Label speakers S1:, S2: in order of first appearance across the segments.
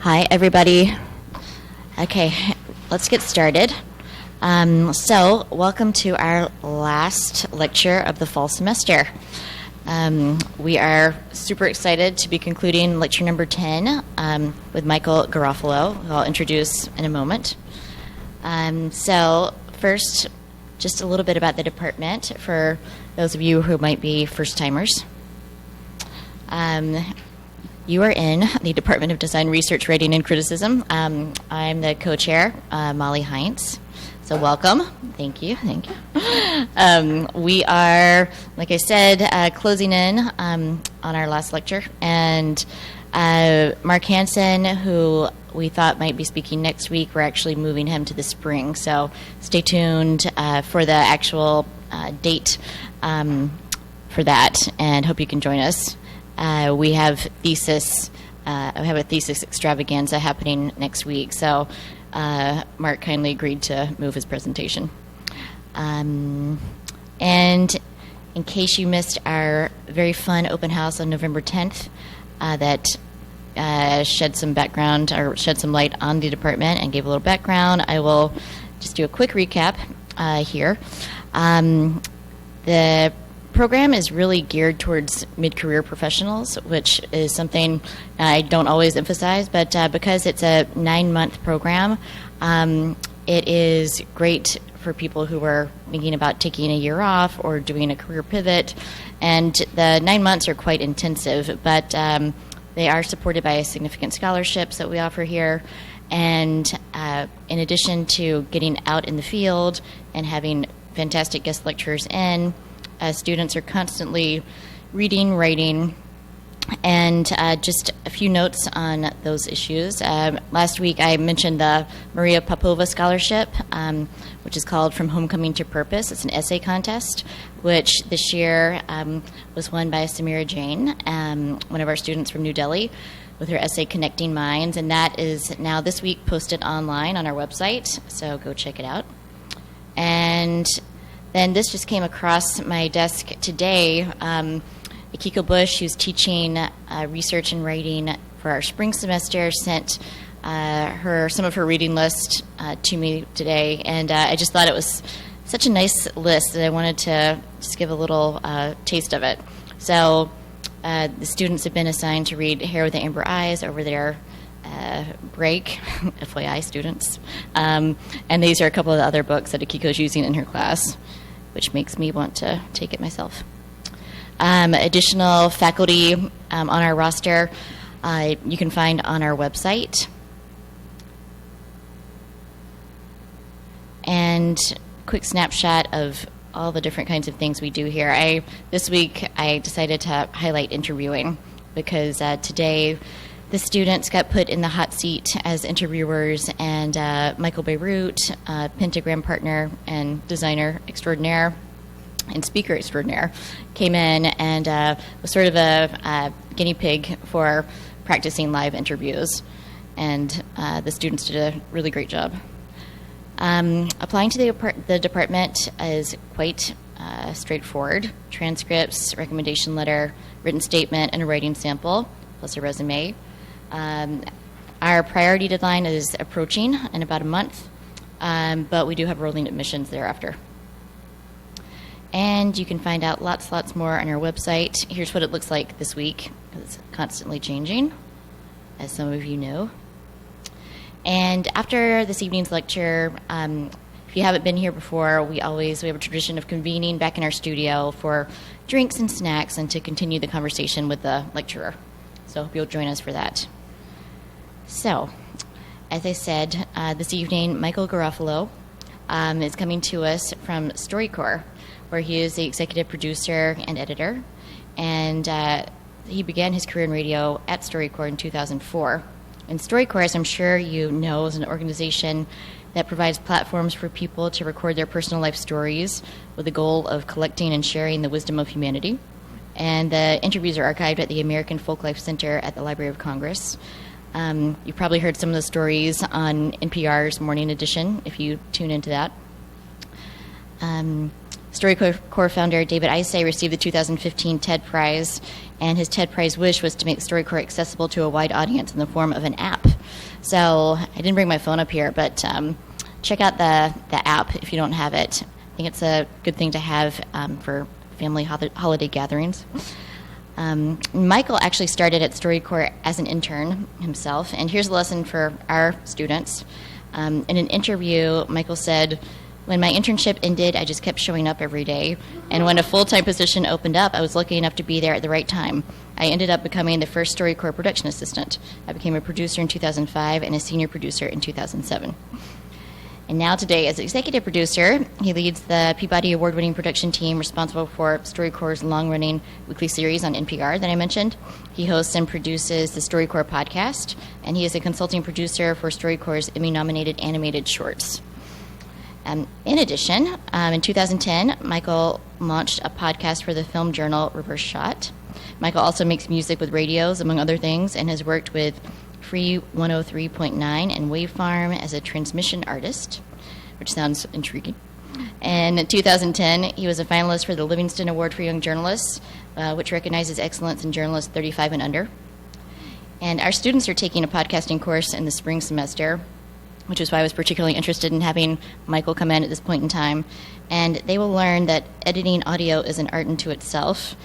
S1: Hi, everybody. Okay, let's get started. So, welcome to our last lecture of the fall semester. We are super excited to be concluding lecture number 10 with Michael Garofalo, who I'll introduce in a moment. So, first, just a little bit about the department for those of you who might be first-timers. You are in the Department of Design, Research, Writing, and Criticism. I'm the co-chair, Molly Heinz. So welcome. Thank you. We are, like I said, closing in on our last lecture. And Mark Hansen, who we thought might be speaking next week, we're actually moving him to the spring. So stay tuned for the actual date for that, and hope you can join us. We have a thesis extravaganza happening next week, so Mark kindly agreed to move his presentation. And in case you missed our very fun open house on November 10th, that shed some light on the department and gave a little background, I will just do a quick recap here. The program is really geared towards mid-career professionals, which is something I don't always emphasize, but because it's a 9-month program, it is great for people who are thinking about taking a year off or doing a career pivot. And the 9 months are quite intensive, but they are supported by significant scholarships that we offer here. And in addition to getting out in the field and having fantastic guest lecturers in, students are constantly reading, writing, and just a few notes on those issues. Last week I mentioned the Maria Popova Scholarship, which is called From Homecoming to Purpose. It's an essay contest, which this year was won by Samira Jain, one of our students from New Delhi, with her essay Connecting Minds, and that is now this week posted online on our website, so go check it out. And then this just came across my desk today. Akiko Bush, who's teaching research and writing for our spring semester, sent some of her reading list to me today, and I just thought it was such a nice list that I wanted to just give a little taste of it. So the students have been assigned to read Hair with the Amber Eyes over their break, FYI students, and these are a couple of the other books that Akiko's using in her class, which makes me want to take it myself. Additional faculty on our roster you can find on our website. And quick snapshot of all the different kinds of things we do here. This week I decided to highlight interviewing because today the students got put in the hot seat as interviewers, and Michael Beirut, Pentagram partner and designer extraordinaire and speaker extraordinaire, came in and was sort of a guinea pig for practicing live interviews. And the students did a really great job. Applying to the department is quite straightforward. Transcripts, recommendation letter, written statement, and a writing sample, plus a resume. Our priority deadline is approaching in about a month, but we do have rolling admissions thereafter. And you can find out lots more on our website. Here's what it looks like this week. It's constantly changing, as some of you know. And after this evening's lecture, if you haven't been here before, we have a tradition of convening back in our studio for drinks and snacks and to continue the conversation with the lecturer. So I hope you'll join us for that. So, as I said, this evening, Michael Garofalo is coming to us from StoryCorps, where he is the executive producer and editor. And he began his career in radio at StoryCorps in 2004. And StoryCorps, as I'm sure you know, is an organization that provides platforms for people to record their personal life stories with the goal of collecting and sharing the wisdom of humanity. And the interviews are archived at the American Folklife Center at the Library of Congress. You've probably heard some of the stories on NPR's Morning Edition, if you tune into that. StoryCorps founder David Isay received the 2015 TED Prize, and his TED Prize wish was to make StoryCorps accessible to a wide audience in the form of an app. So I didn't bring my phone up here, but check out the app if you don't have it. I think it's a good thing to have for family holiday gatherings. Michael actually started at StoryCorps as an intern himself, and here's a lesson for our students. In an interview, Michael said, "When my internship ended, I just kept showing up every day, and when a full-time position opened up, I was lucky enough to be there at the right time. I ended up becoming the first StoryCorps production assistant. I became a producer in 2005 and a senior producer in 2007. And now today, as executive producer, he leads the Peabody Award-winning production team responsible for StoryCorps' long-running weekly series on NPR that I mentioned. He hosts and produces the StoryCorps podcast, and he is a consulting producer for StoryCorps' Emmy-nominated animated shorts. In addition, in 2010, Michael launched a podcast for the film journal Reverse Shot. Michael also makes music with radios, among other things, and has worked with Free 103.9 and Wave Farm as a transmission artist, which sounds intriguing. And in 2010, he was a finalist for the Livingston Award for Young Journalists, which recognizes excellence in journalists 35 and under. And our students are taking a podcasting course in the spring semester, which is why I was particularly interested in having Michael come in at this point in time. And they will learn that editing audio is an art unto itself.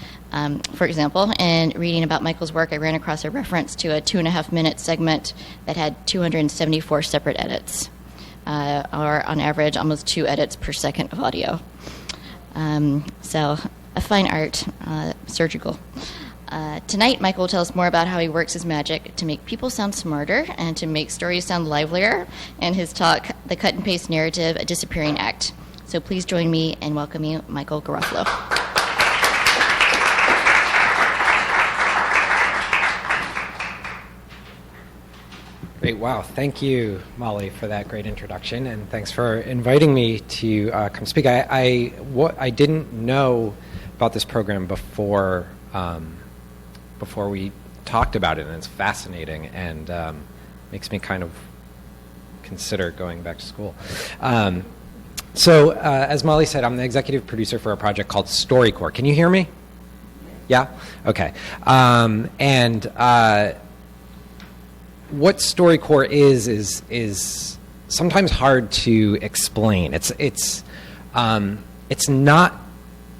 S1: For example, in reading about Michael's work, I ran across a reference to a 2.5-minute segment that had 274 separate edits, or on average, almost 2 edits per second of audio. So a fine art, surgical. Tonight, Michael will tell us more about how he works his magic to make people sound smarter and to make stories sound livelier, and his talk, The Cut and Paste Narrative, A Disappearing Act. So please join me in welcoming Michael Garofalo.
S2: Great. Wow. Thank you, Molly, for that great introduction, and thanks for inviting me to come speak. I didn't know about this program before we talked about it, and it's fascinating and makes me kind of consider going back to school. So, as Molly said, I'm the executive producer for a project called StoryCorps. Can you hear me? Yeah? Okay. What StoryCorps is sometimes hard to explain. It's not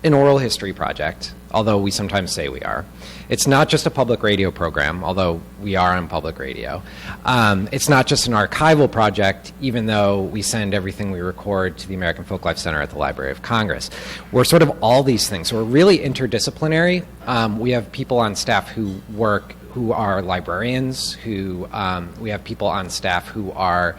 S2: an oral history project, although we sometimes say we are. It's not just a public radio program, although we are on public radio. It's not just an archival project, even though we send everything we record to the American Folklife Center at the Library of Congress. We're sort of all these things. So we're really interdisciplinary. We have people on staff who are librarians, we have people on staff who are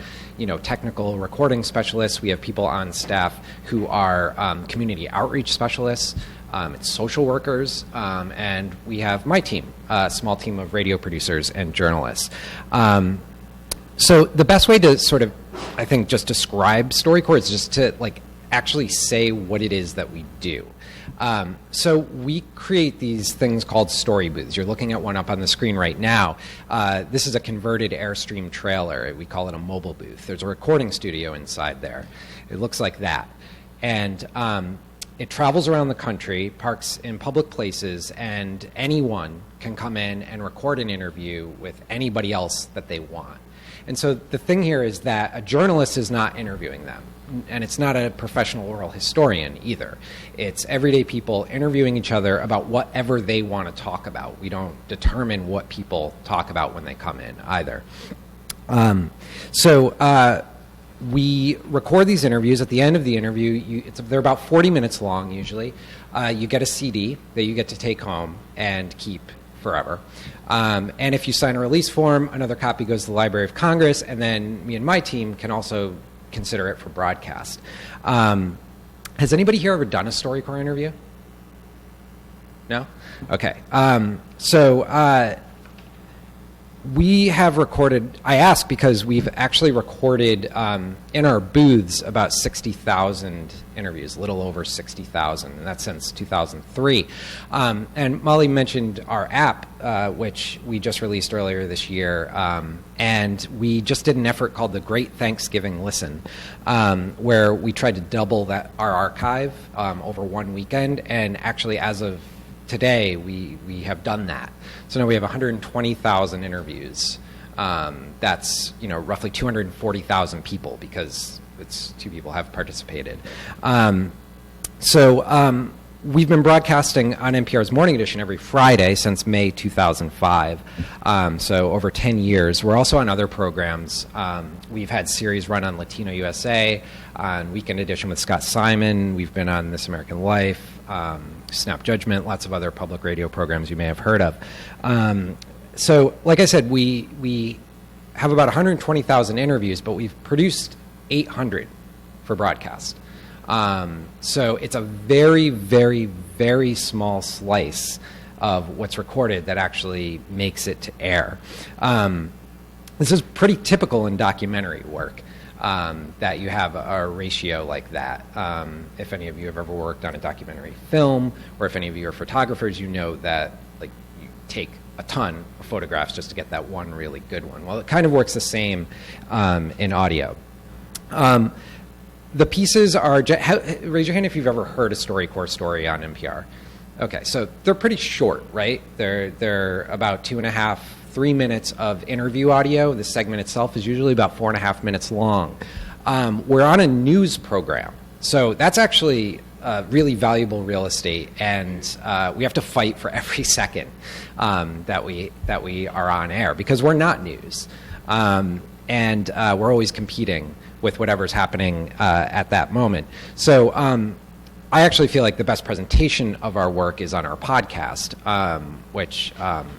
S2: technical recording specialists. We have people on staff who are community outreach specialists. It's social workers, and we have my team, a small team of radio producers and journalists. So the best way to sort of, I think, just describe StoryCorps is just to actually say what it is that we do. So we create these things called story booths. You're looking at one up on the screen right now. This is a converted Airstream trailer. We call it a mobile booth. There's a recording studio inside there. It looks like that. And it travels around the country, parks in public places, and anyone can come in and record an interview with anybody else that they want. And so the thing here is that a journalist is not interviewing them, and it's not a professional oral historian either. It's everyday people interviewing each other about whatever they want to talk about. We don't determine what people talk about when they come in either. We record these interviews. At the end of the interview, they're about 40 minutes long usually. You get a CD that you get to take home and keep forever. And if you sign a release form, another copy goes to the Library of Congress, and then me and my team can also consider it for broadcast. Has anybody here ever done a StoryCorps interview? No? Okay. We have recorded, I ask because we've actually recorded in our booths about 60,000 interviews, a little over 60,000, and that's since 2003. And Molly mentioned our app, which we just released earlier this year, and we just did an effort called the Great Thanksgiving Listen, where we tried to double our archive over one weekend, and actually as of today, we have done that. So now we have 120,000 interviews That's roughly 240,000 people, because it's 2 people have participated. We've been broadcasting on NPR's Morning Edition every Friday since May 2005, so over 10 years. We're also on other programs. We've had series run on Latino USA, on Weekend Edition with Scott Simon. We've been on This American Life, Snap Judgment, lots of other public radio programs you may have heard of. So, like I said, we have about 120,000 interviews, but we've produced 800 for broadcast. So it's a very, very, very small slice of what's recorded that actually makes it to air. This is pretty typical in documentary work, that you have a ratio like that. If any of you have ever worked on a documentary film, or if any of you are photographers, you know that you take a ton of photographs just to get that one really good one. Well, it kind of works the same in audio. The pieces are, raise your hand if you've ever heard a StoryCorps story on NPR. Okay, so they're pretty short, right? They're about 2.5, 3 minutes of interview audio. The segment itself is usually about 4.5 minutes long. We're on a news program, so that's actually really valuable real estate, and we have to fight for every second that we are on air, because we're not news, and we're always competing with whatever's happening at that moment. So I actually feel like the best presentation of our work is on our podcast, which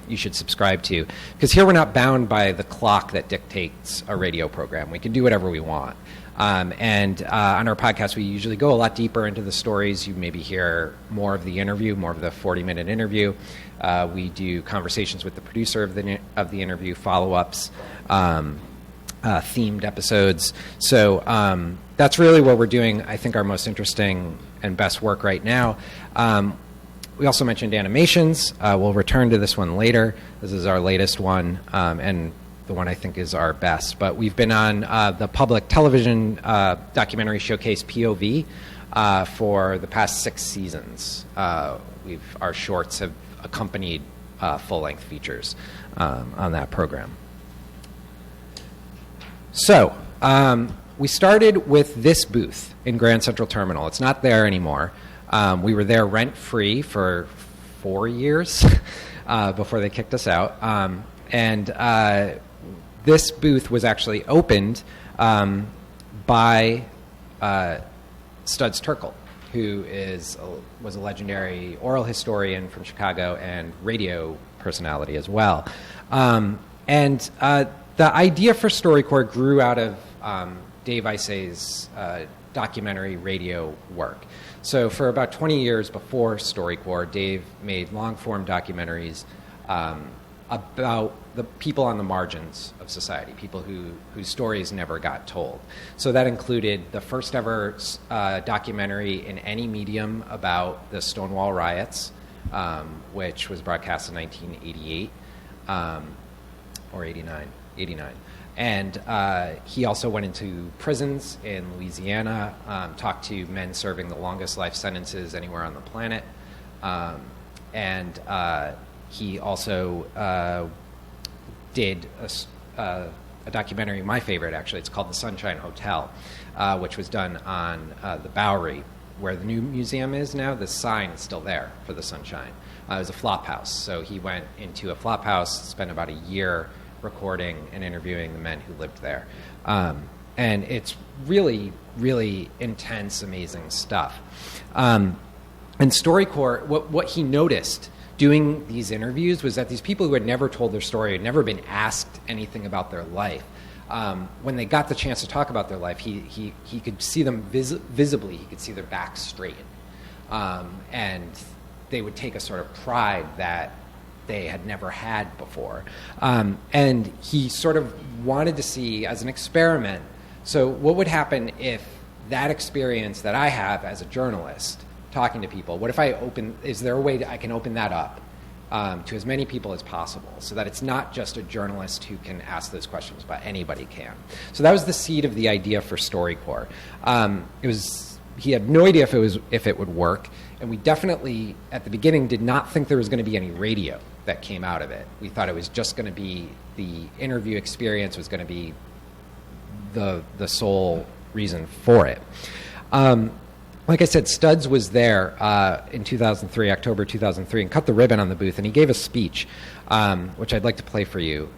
S2: you should subscribe to, because here we're not bound by the clock that dictates a radio program. We can do whatever we want. And on our podcast, we usually go a lot deeper into the stories. You maybe hear more of the interview, more of the 40-minute interview. We do conversations with the producer of the interview, follow-ups, themed episodes. So that's really what we're doing, I think, our most interesting and best work right now. We also mentioned animations. We'll return to this one later. This is our latest one, and the one I think is our best. But we've been on the public television documentary showcase POV for the past 6 seasons. Our shorts have accompanied full-length features on that program. So we started with this booth in Grand Central Terminal. It's not there anymore. We were there rent-free for 4 years before they kicked us out. This booth was actually opened by Studs Terkel, who was a legendary oral historian from Chicago and radio personality as well. The idea for StoryCorps grew out of Dave Isay's documentary radio work. So for about 20 years before StoryCorps, Dave made long-form documentaries about the people on the margins of society, people whose stories never got told. So that included the first ever documentary in any medium about the Stonewall riots, which was broadcast in 1988 or 89. And he also went into prisons in Louisiana, talked to men serving the longest life sentences anywhere on the planet. He also did a documentary, my favorite actually, it's called The Sunshine Hotel, which was done on the Bowery, where the new museum is now. The sign is still there for the Sunshine. It was a flop house, so he went into a flop house, spent about a year recording and interviewing the men who lived there. And it's really, really intense, amazing stuff. And StoryCorps, what he noticed doing these interviews was that these people who had never told their story, had never been asked anything about their life, when they got the chance to talk about their life, he could see them visibly, he could see their backs straighten. And they would take a sort of pride that they had never had before. And he sort of wanted to see as an experiment, so what would happen if that experience that I have as a journalist talking to people, what if is there a way that I can open that up to as many people as possible, so that it's not just a journalist who can ask those questions, but anybody can. So that was the seed of the idea for StoryCorps. He had no idea if it would work, and we definitely, at the beginning, did not think there was going to be any radio that came out of it. We thought it was just going to be the interview experience was going to be the sole reason for it. Like I said, Studs was there in 2003, October 2003, and cut the ribbon on the booth, and he gave a speech, which I'd like to play for you.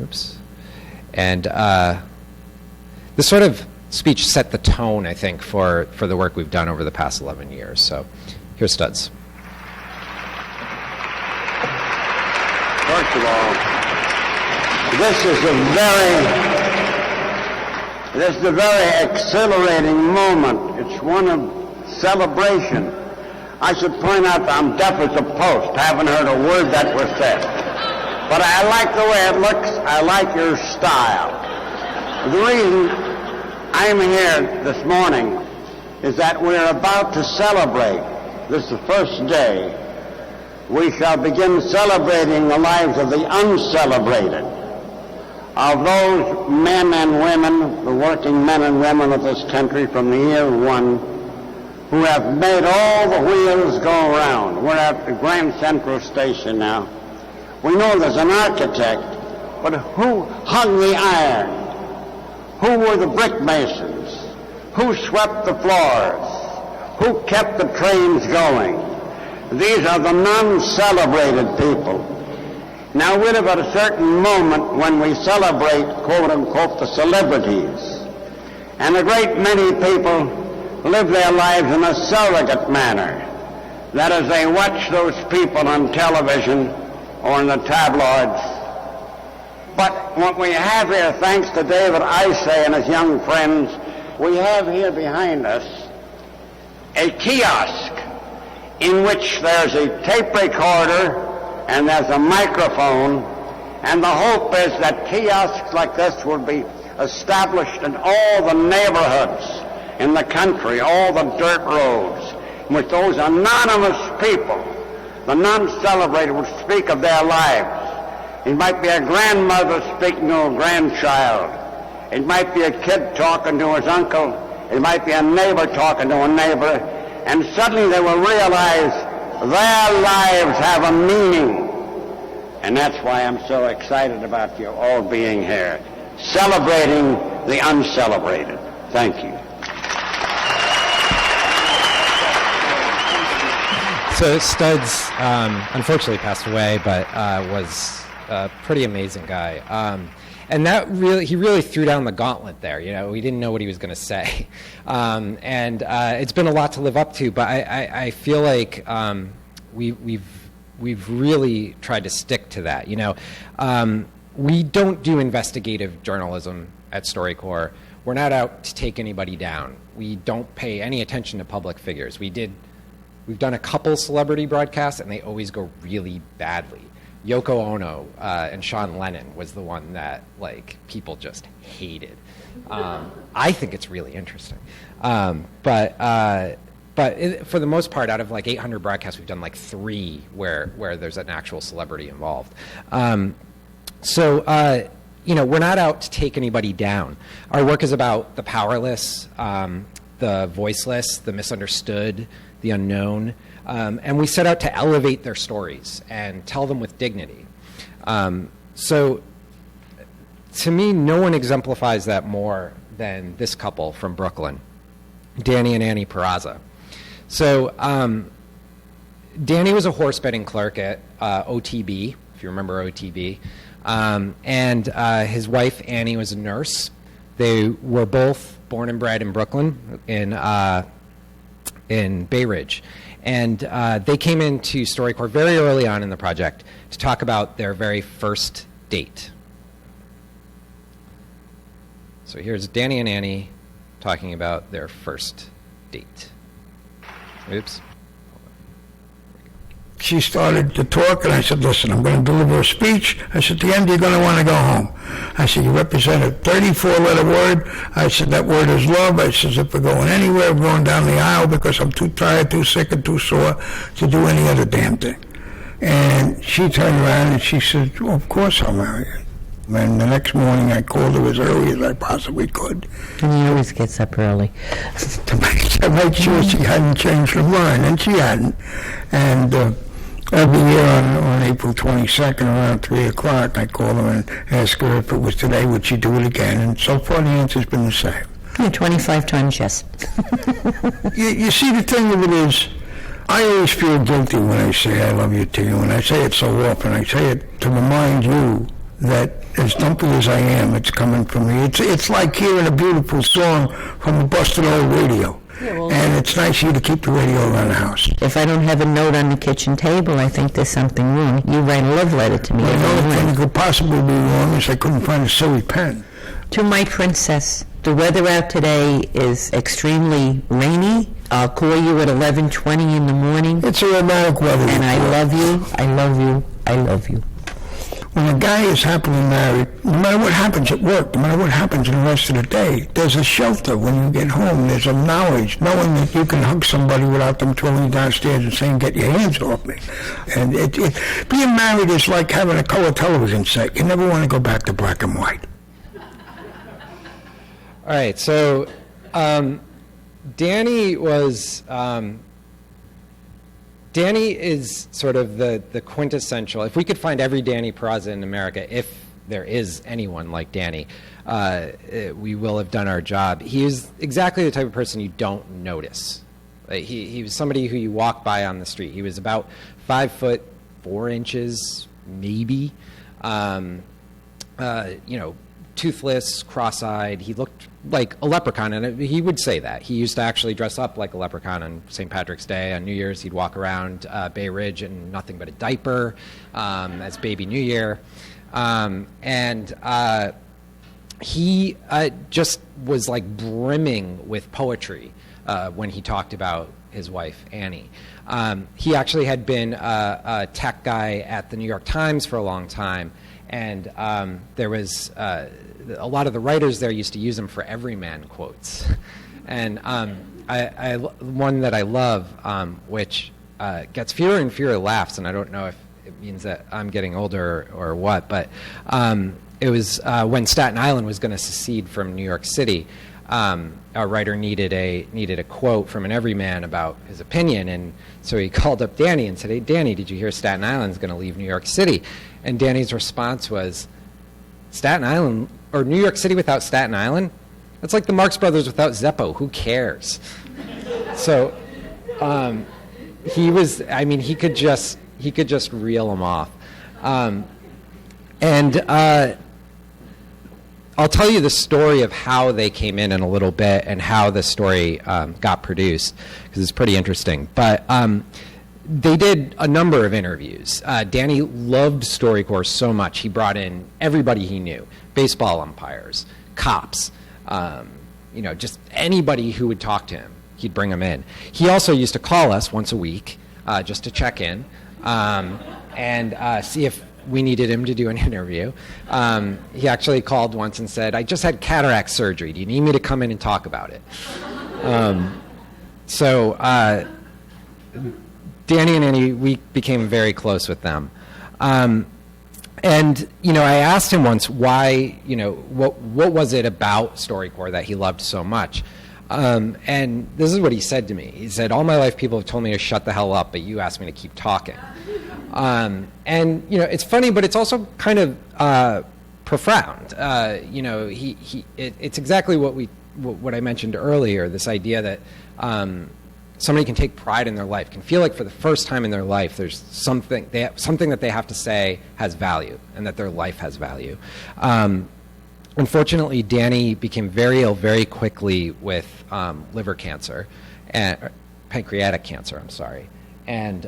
S2: Oops. And this sort of speech set the tone, I think, for the work we've done over the past 11 years. So here's Studs.
S3: First of all, this is a very exhilarating moment. It's one of celebration. I should point out that I'm deaf as a post. I haven't heard a word that was said. But I like the way it looks. I like your style. The reason I'm here this morning is that we're about to celebrate. This is the first day. We shall begin celebrating the lives of the uncelebrated, of those men and women, the working men and women of this country from the year one, who have made all the wheels go around. We're at the Grand Central Station now. We know there's an architect, but who hung the iron? Who were the brick masons? Who swept the floors? Who kept the trains going? These are the non-celebrated people. Now we live at a certain moment when we celebrate, quote-unquote, the celebrities. And a great many people live their lives in a surrogate manner. That is, they watch those people on television or in the tabloids. But what we have here, thanks to David Isay and his young friends, we have here behind us a kiosk in which there's a tape recorder and there's a microphone, and the hope is that kiosks like this will be established in all the neighborhoods in the country, all the dirt roads, in which those anonymous people, the non-celebrated, will speak of their lives. It might be a grandmother speaking to a grandchild. It might be a kid talking to his uncle. It might be a neighbor talking to a neighbor. And suddenly they will realize their lives have a meaning. And that's why I'm so excited about you all being here, celebrating the uncelebrated. Thank you.
S2: So Studs unfortunately passed away, but was a pretty amazing guy. And that he really threw down the gauntlet there. You know, we didn't know what he was going to say, and it's been a lot to live up to. But I feel like we've really tried to stick to that. You know, we don't do investigative journalism at StoryCorps. We're not out to take anybody down. We don't pay any attention to public figures. We've done a couple celebrity broadcasts, and they always go really badly. Yoko Ono and Sean Lennon was the one that people just hated. I think it's really interesting, but for the most part, out of 800 broadcasts, we've done 3 where there's an actual celebrity involved. So we're not out to take anybody down. Our work is about the powerless, the voiceless, the misunderstood, the unknown. And we set out to elevate their stories and tell them with dignity. So to me, no one exemplifies that more than this couple from Brooklyn, Danny and Annie Peraza. So Danny was a horse betting clerk at OTB, if you remember OTB, and his wife Annie was a nurse. They were both born and bred in Brooklyn in Bay Ridge. And they came into StoryCorps very early on in the project to talk about their very first date. So here's Danny and Annie talking about their first date. Oops.
S4: She started to talk, and I said, listen, I'm going to deliver a speech. I said, at the end, you're going to want to go home. I said, you represent a 34-letter word. I said, that word is love. I said, if we're going anywhere, we're going down the aisle because I'm too tired, too sick, and too sore to do any other damn thing. And she turned around and she said, well, of course I'll marry you. And the next morning I called her as early as I possibly could.
S5: And he always gets up early.
S4: to make sure she hadn't changed her mind, and she hadn't. And every year on April 22nd around 3 o'clock, I call her and ask her if it was today, would she do it again? And so far the answer's been the same.
S5: Yeah, 25 times yes.
S4: You see, the thing of it is, I always feel guilty when I say I love you to you, and I say it so often. I say it to remind you that as dumpy as I am, it's coming from me. It's like hearing a beautiful song from a busted old radio. And it's nice of you to keep the radio around the house.
S5: If I don't have a note on the kitchen table, I think there's something wrong. You write a love letter to me.
S4: Well, the only thing that could possibly be wrong is I couldn't find a silly pen.
S5: To my princess, the weather out today is extremely rainy. I'll call you at 11:20 in the morning.
S4: It's a romantic weather.
S5: And I love you, I love you, I love you.
S4: When a guy is happily married, no matter what happens at work, no matter what happens in the rest of the day, there's a shelter when you get home. There's a knowledge, knowing that you can hug somebody without them throwing you downstairs and saying, get your hands off me. And being married is like having a color television set. You never want to go back to black and white.
S2: All right, so Danny was... Danny is sort of the quintessential. If we could find every Danny Peraza in America, if there is anyone like Danny, we will have done our job. He is exactly the type of person you don't notice. He was somebody who you walk by on the street. He was about 5'4", maybe. Toothless, cross-eyed. He looked like a leprechaun, and he would say that. He used to actually dress up like a leprechaun on St. Patrick's Day. On New Year's, he'd walk around Bay Ridge in nothing but a diaper as Baby New Year. He just was like brimming with poetry when he talked about his wife, Annie. He actually had been a tech guy at the New York Times for a long time, and there was a lot of the writers there used to use him for everyman quotes. And one that I love, which gets fewer and fewer laughs, and I don't know if it means that I'm getting older or what, but it was when Staten Island was going to secede from New York City. A writer needed a quote from an everyman about his opinion, and so he called up Danny and said, "Hey, Danny, did you hear Staten Island's going to leave New York City?" And Danny's response was, "Staten Island, or New York City without Staten Island? That's like the Marx Brothers without Zeppo. Who cares?" So he was, I mean, he could just reel them off. I'll tell you the story of how they came in a little bit and how the story got produced, because it's pretty interesting. But they did a number of interviews. Danny loved StoryCorps so much, he brought in everybody he knew, baseball umpires, cops, just anybody who would talk to him, he'd bring them in. He also used to call us once a week just to check in and see if we needed him to do an interview. He actually called once and said, "I just had cataract surgery. Do you need me to come in and talk about it?" So Danny and Annie, we became very close with them. And I asked him once why, what was it about StoryCorps that he loved so much? And this is what he said to me. He said, "All my life people have told me to shut the hell up, but you asked me to keep talking." It's funny, but it's also kind of profound. It's exactly what I mentioned earlier, this idea that somebody can take pride in their life, can feel like for the first time in their life there's something that they have to say has value, and that their life has value. Unfortunately, Danny became very ill very quickly with liver cancer, and pancreatic cancer, I'm sorry. And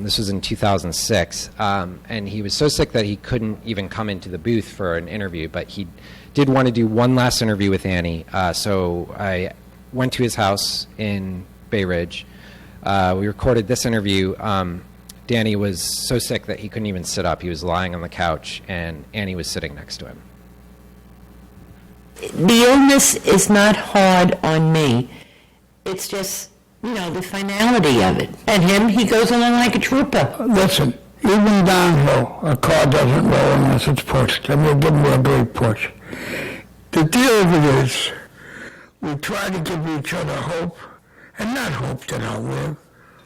S2: this was in 2006. And he was so sick that he couldn't even come into the booth for an interview, but he did want to do one last interview with Annie. So I went to his house in Bay Ridge. We recorded this interview. Danny was so sick that he couldn't even sit up. He was lying on the couch, and Annie was sitting next to him.
S5: The illness is not hard on me. It's just, the finality of it. And him, he goes along like a trooper.
S4: Listen, Even downhill, a car doesn't roll unless it's pushed, and we'll give them a great push. The deal of it is, we try to give each other hope, and not hope that I'll live,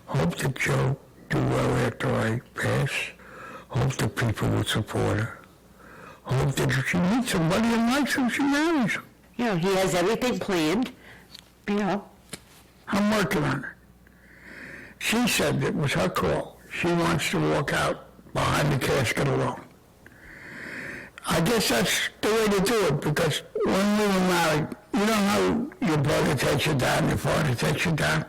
S4: hope that she'll do well after I pass, hope that people will support her, hope that if she meets somebody and likes him, she marries him.
S5: You know, he has everything planned, you know.
S4: I'm working on it. She said it was her call. She wants to walk out behind the casket alone. I guess that's the way to do it, because when we were married, you know how your brother takes you down, your father takes you down?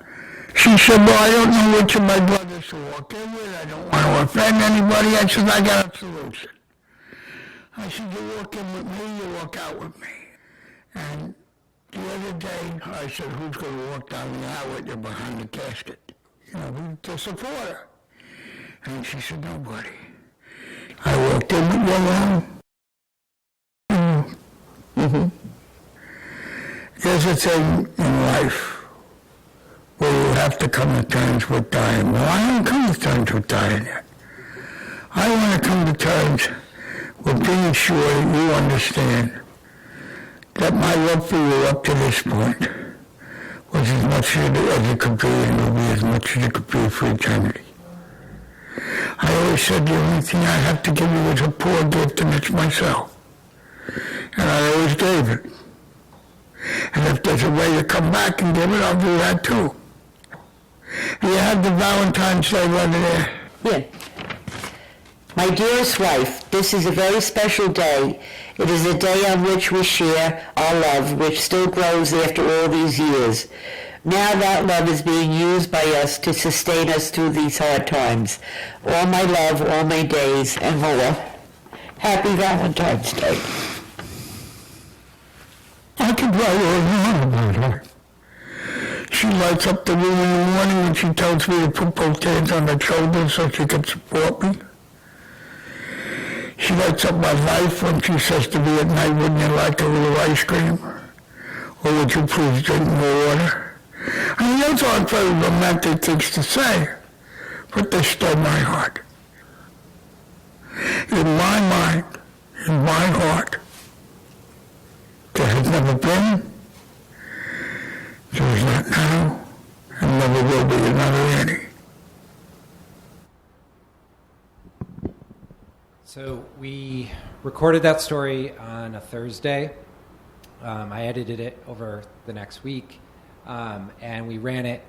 S4: She said, well, I don't know which of my brothers to walk in with. I don't want to offend anybody. I said, I got a solution. I said, you walk in with me, you walk out with me. And the other day, I said, who's going to walk down the aisle with you behind the casket? You know, to support her. And she said, nobody. I walked in with you alone. Mm-hmm. There's a thing in life where you have to come to terms with dying. Well, I haven't come to terms with dying yet. I want to come to terms with being sure that you understand that my love for you up to this point was as much as it could be, and will be as much as it could be for eternity. I always said the only thing I have to give you is a poor gift, and it's myself. And I always gave it. And if there's a way to come back and give it, I'll do that too. You have the Valentine's Day letter there?
S5: Yeah. My dearest wife, this is a very special day. It is a day on which we share our love, which still grows after all these years. Now that love is being used by us to sustain us through these hard times. All my love, all my days, and more. Happy Valentine's Day.
S4: I could write all along about her. She lights up the room in the morning when she tells me to put both hands on her shoulders so she can support me. She lights up my life when she says to me at night, wouldn't you like a little ice cream? Or would you please drink more water? I mean, those aren't very romantic things to say, but they stole my heart. In my mind, in my heart, there has never been, there is not now, and never will be another Annie.
S2: So we recorded that story on a Thursday. I edited it over the next week, and we ran it.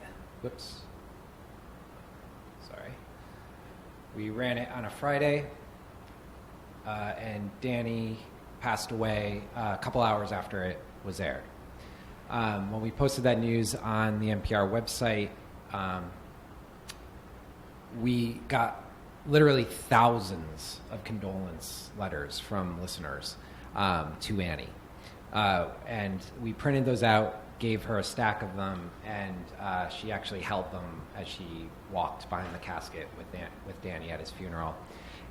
S2: We ran it on a Friday, and Danny passed away a couple hours after it was aired. When we posted that news on the NPR website, we got literally thousands of condolence letters from listeners to Annie. And we printed those out, gave her a stack of them, and she actually held them as she walked behind the casket with Danny at his funeral.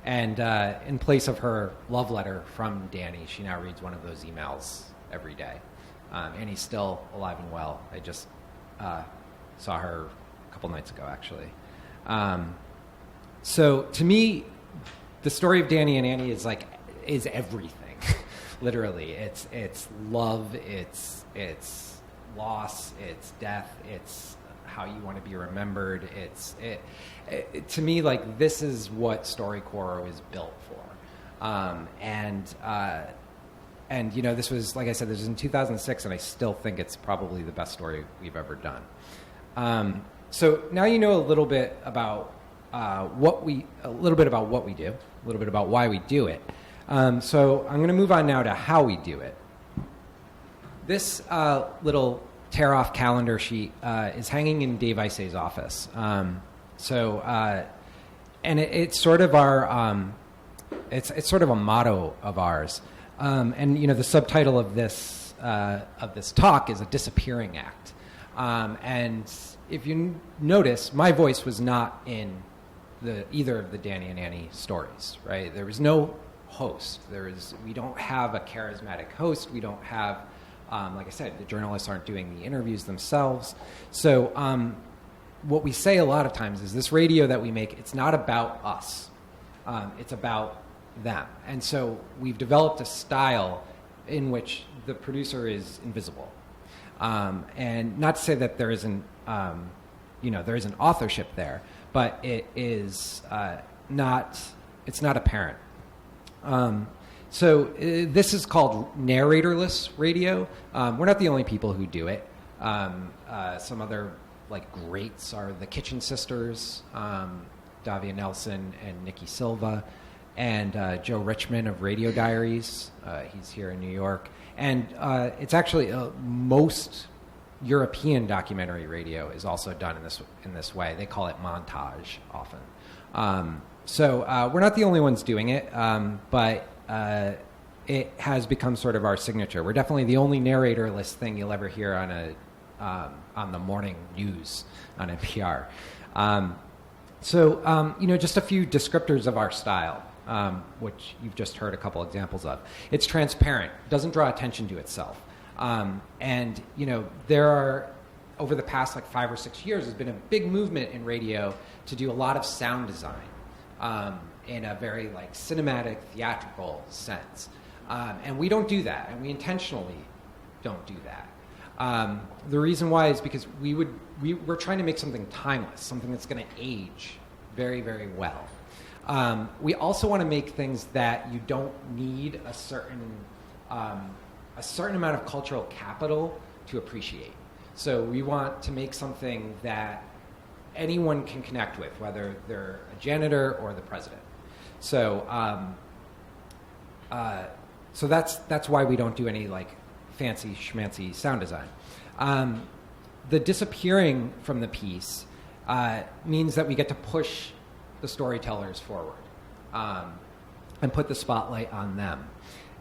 S2: And in place of her love letter from Danny, she now reads one of those emails every day. Annie's still alive and well. I just saw her a couple nights ago, actually. So to me, the story of Danny and Annie is everything. Literally, it's love, it's loss, it's death, it's how you want to be remembered. To me, like, this is what StoryCorps is built for. And you know, this was, like I said, this was in 2006, and I still think it's probably the best story we've ever done. So now you know a little bit about what we do, a little bit about why we do it. So I'm going to move on now to how we do it. This little tear-off calendar sheet is hanging in Dave Isay's office. And it's sort of our, it's sort of a motto of ours. And you know, the subtitle of this talk is A Disappearing Act. And if you notice, my voice was not in either of the Danny and Annie stories, right? There was no host. We don't have a charismatic host. We don't have, like I said, the journalists aren't doing the interviews themselves. So what we say a lot of times is this radio that we make, it's not about us. It's about them. And so we've developed a style in which the producer is invisible. And not to say that there isn't, there isn't authorship there, but it is it's not apparent. So this is called narratorless radio. We're not the only people who do it. Some other greats are the Kitchen Sisters, Davia Nelson and Nikki Silva, and Joe Richman of Radio Diaries. He's here in New York. And it's actually most European documentary radio is also done in this way. They call it montage often. So we're not the only ones doing it, but it has become sort of our signature. We're definitely the only narratorless thing you'll ever hear on the morning news on NPR. Just a few descriptors of our style, which you've just heard a couple examples of. It's transparent, doesn't draw attention to itself. There are, over the past 5 or 6 years, there's been a big movement in radio to do a lot of sound design in a very cinematic, theatrical sense. And we don't do that, and we intentionally don't do that. The reason why is because we're trying to make something timeless, something that's going to age very, very well. We also want to make things that you don't need a certain amount of cultural capital to appreciate. So we want to make something that anyone can connect with, whether they're a janitor or the president. So that's why we don't do any fancy schmancy sound design. The disappearing from the piece means that we get to push the storytellers forward and put the spotlight on them.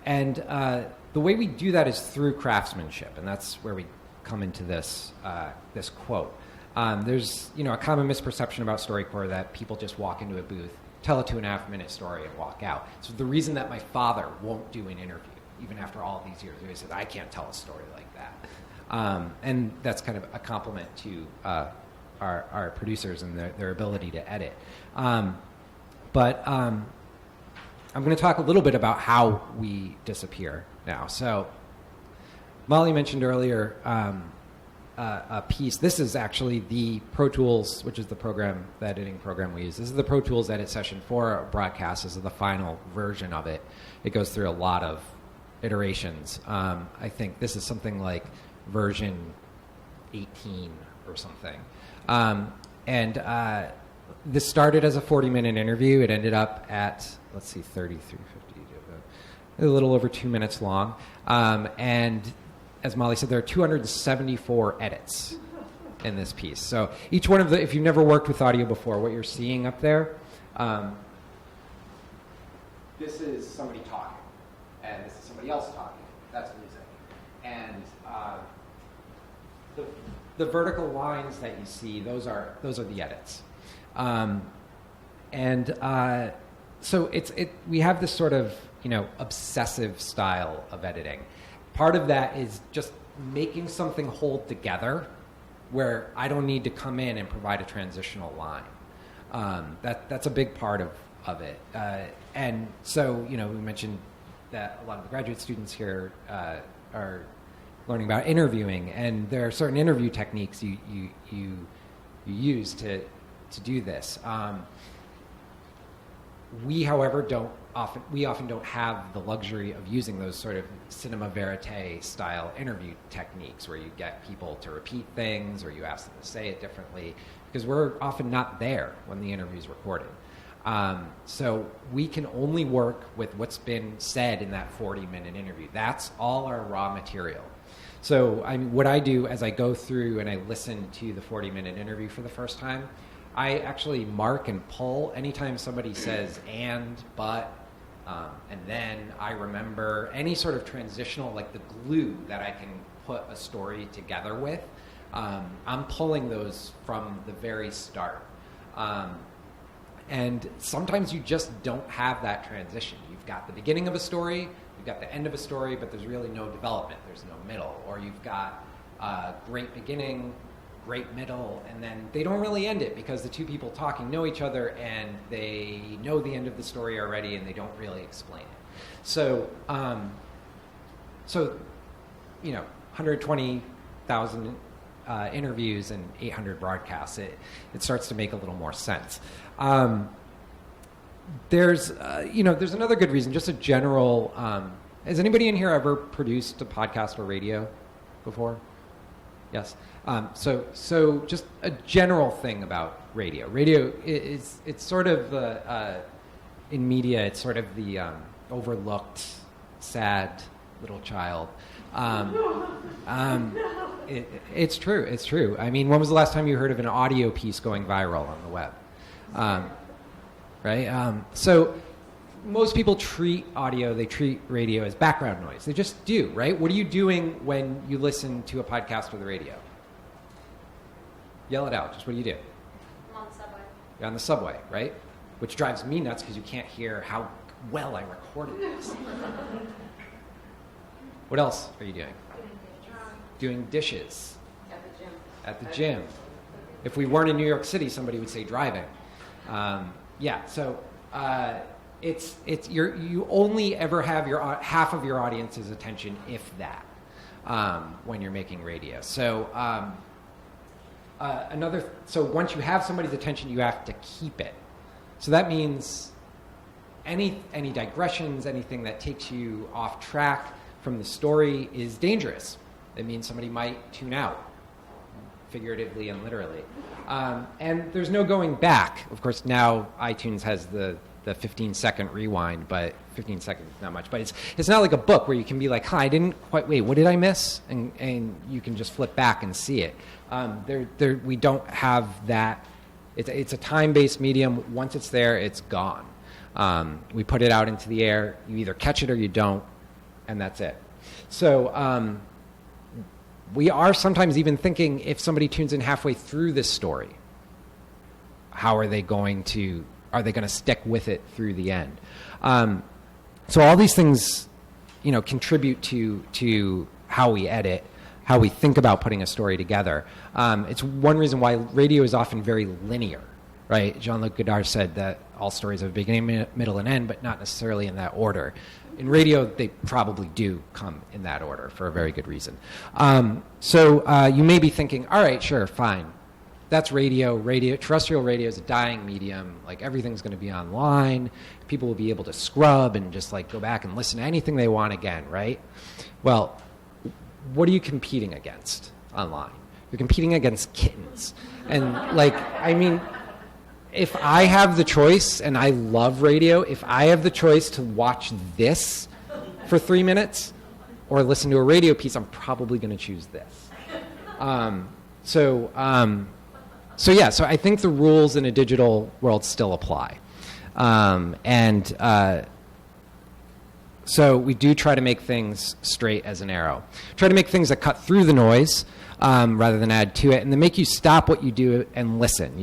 S2: And the way we do that is through craftsmanship, and that's where we come into this quote. There's a common misperception about StoryCorps that people just walk into a booth, tell a 2.5-minute story, and walk out. So the reason that my father won't do an interview, even after all these years, he says, I can't tell a story like that. And that's kind of a compliment to our producers and their ability to edit. But I'm going to talk a little bit about how we disappear now. So Molly mentioned earlier a piece. This is actually the Pro Tools, which is the editing program we use. This is the Pro Tools edit session for a broadcast. This is the final version of it. It goes through a lot of iterations. I think this is something like version 18 or something. This started as a 40-minute interview. It ended up at, 33, 50, a little over 2 minutes long. And as Molly said, there are 274 edits in this piece. So each one of if you've never worked with audio before, what you're seeing up there, this is somebody talking, and this is somebody else talking. That's music. And the vertical lines that you see, those are the edits. So we have this sort of obsessive style of editing. Part of that is just making something hold together where I don't need to come in and provide a transitional line. That's a big part of it. And so, we mentioned that a lot of the graduate students here are learning about interviewing, and there are certain interview techniques you use to do this. We, however, often don't have the luxury of using those sort of cinema verite style interview techniques where you get people to repeat things or you ask them to say it differently, because we're often not there when the interview is recorded. So we can only work with what's been said in that 40-minute interview. That's all our raw material. So what I do as I go through and I listen to the 40-minute interview for the first time, I actually mark and pull anytime somebody says and, but, and then I remember any sort of transitional, the glue that I can put a story together with. I'm pulling those from the very start. And sometimes you just don't have that transition. You've got the beginning of a story, you've got the end of a story, but there's really no development. There's no middle. Or you've got a great beginning, great middle, and then they don't really end it because the two people talking know each other and they know the end of the story already and they don't really explain it. So, 120,000 interviews and 800 broadcasts, it starts to make a little more sense. There's another good reason, just a general. Has anybody in here ever produced a podcast or radio before? Yes. So just a general thing about radio. Radio it's sort of in media. It's sort of the overlooked, sad little child. It's true. It's true. I mean, when was the last time you heard of an audio piece going viral on the web? Right? So most people treat radio as background noise. They just do, right? What are you doing when you listen to a podcast or the radio? Yell it out. Just what do you do?
S6: I'm on the subway.
S2: You're on the subway, right? Which drives me nuts because you can't hear how well I recorded this. What else are you doing? Doing dishes.
S6: At the gym.
S2: At the gym. If we weren't in New York City, somebody would say driving. So you only ever have half of your audience's attention, if that, when you're making radio. So so once you have somebody's attention, you have to keep it. So that means any digressions, anything that takes you off track from the story is dangerous. It means somebody might tune out, figuratively and literally. And there's no going back. Of course, now iTunes has the 15-second rewind, but 15 seconds is not much. But it's not like a book where you can be like, I didn't quite, wait, what did I miss? And you can just flip back and see it. We don't have that. It's a time-based medium. Once it's there, it's gone. We put it out into the air. You either catch it or you don't, and that's it. So we are sometimes even thinking, if somebody tunes in halfway through this story, how are they going to stick with it through the end? So all these things, contribute to how we edit, how we think about putting a story together. It's one reason why radio is often very linear, right? Jean-Luc Godard said that all stories have a beginning, middle, and end, but not necessarily in that order. In radio, they probably do come in that order for a very good reason. So you may be thinking, all right, sure, fine. That's radio. Terrestrial radio is a dying medium. Like, everything's going to be online. People will be able to scrub and just go back and listen to anything they want again, right? Well, what are you competing against online? You're competing against kittens. And if I have the choice, and I love radio, if I have the choice to watch this for 3 minutes or listen to a radio piece, I'm probably going to choose this. So I think the rules in a digital world still apply. So we do try to make things straight as an arrow. Try to make things that cut through the noise rather than add to it, and then make you stop what you do and listen.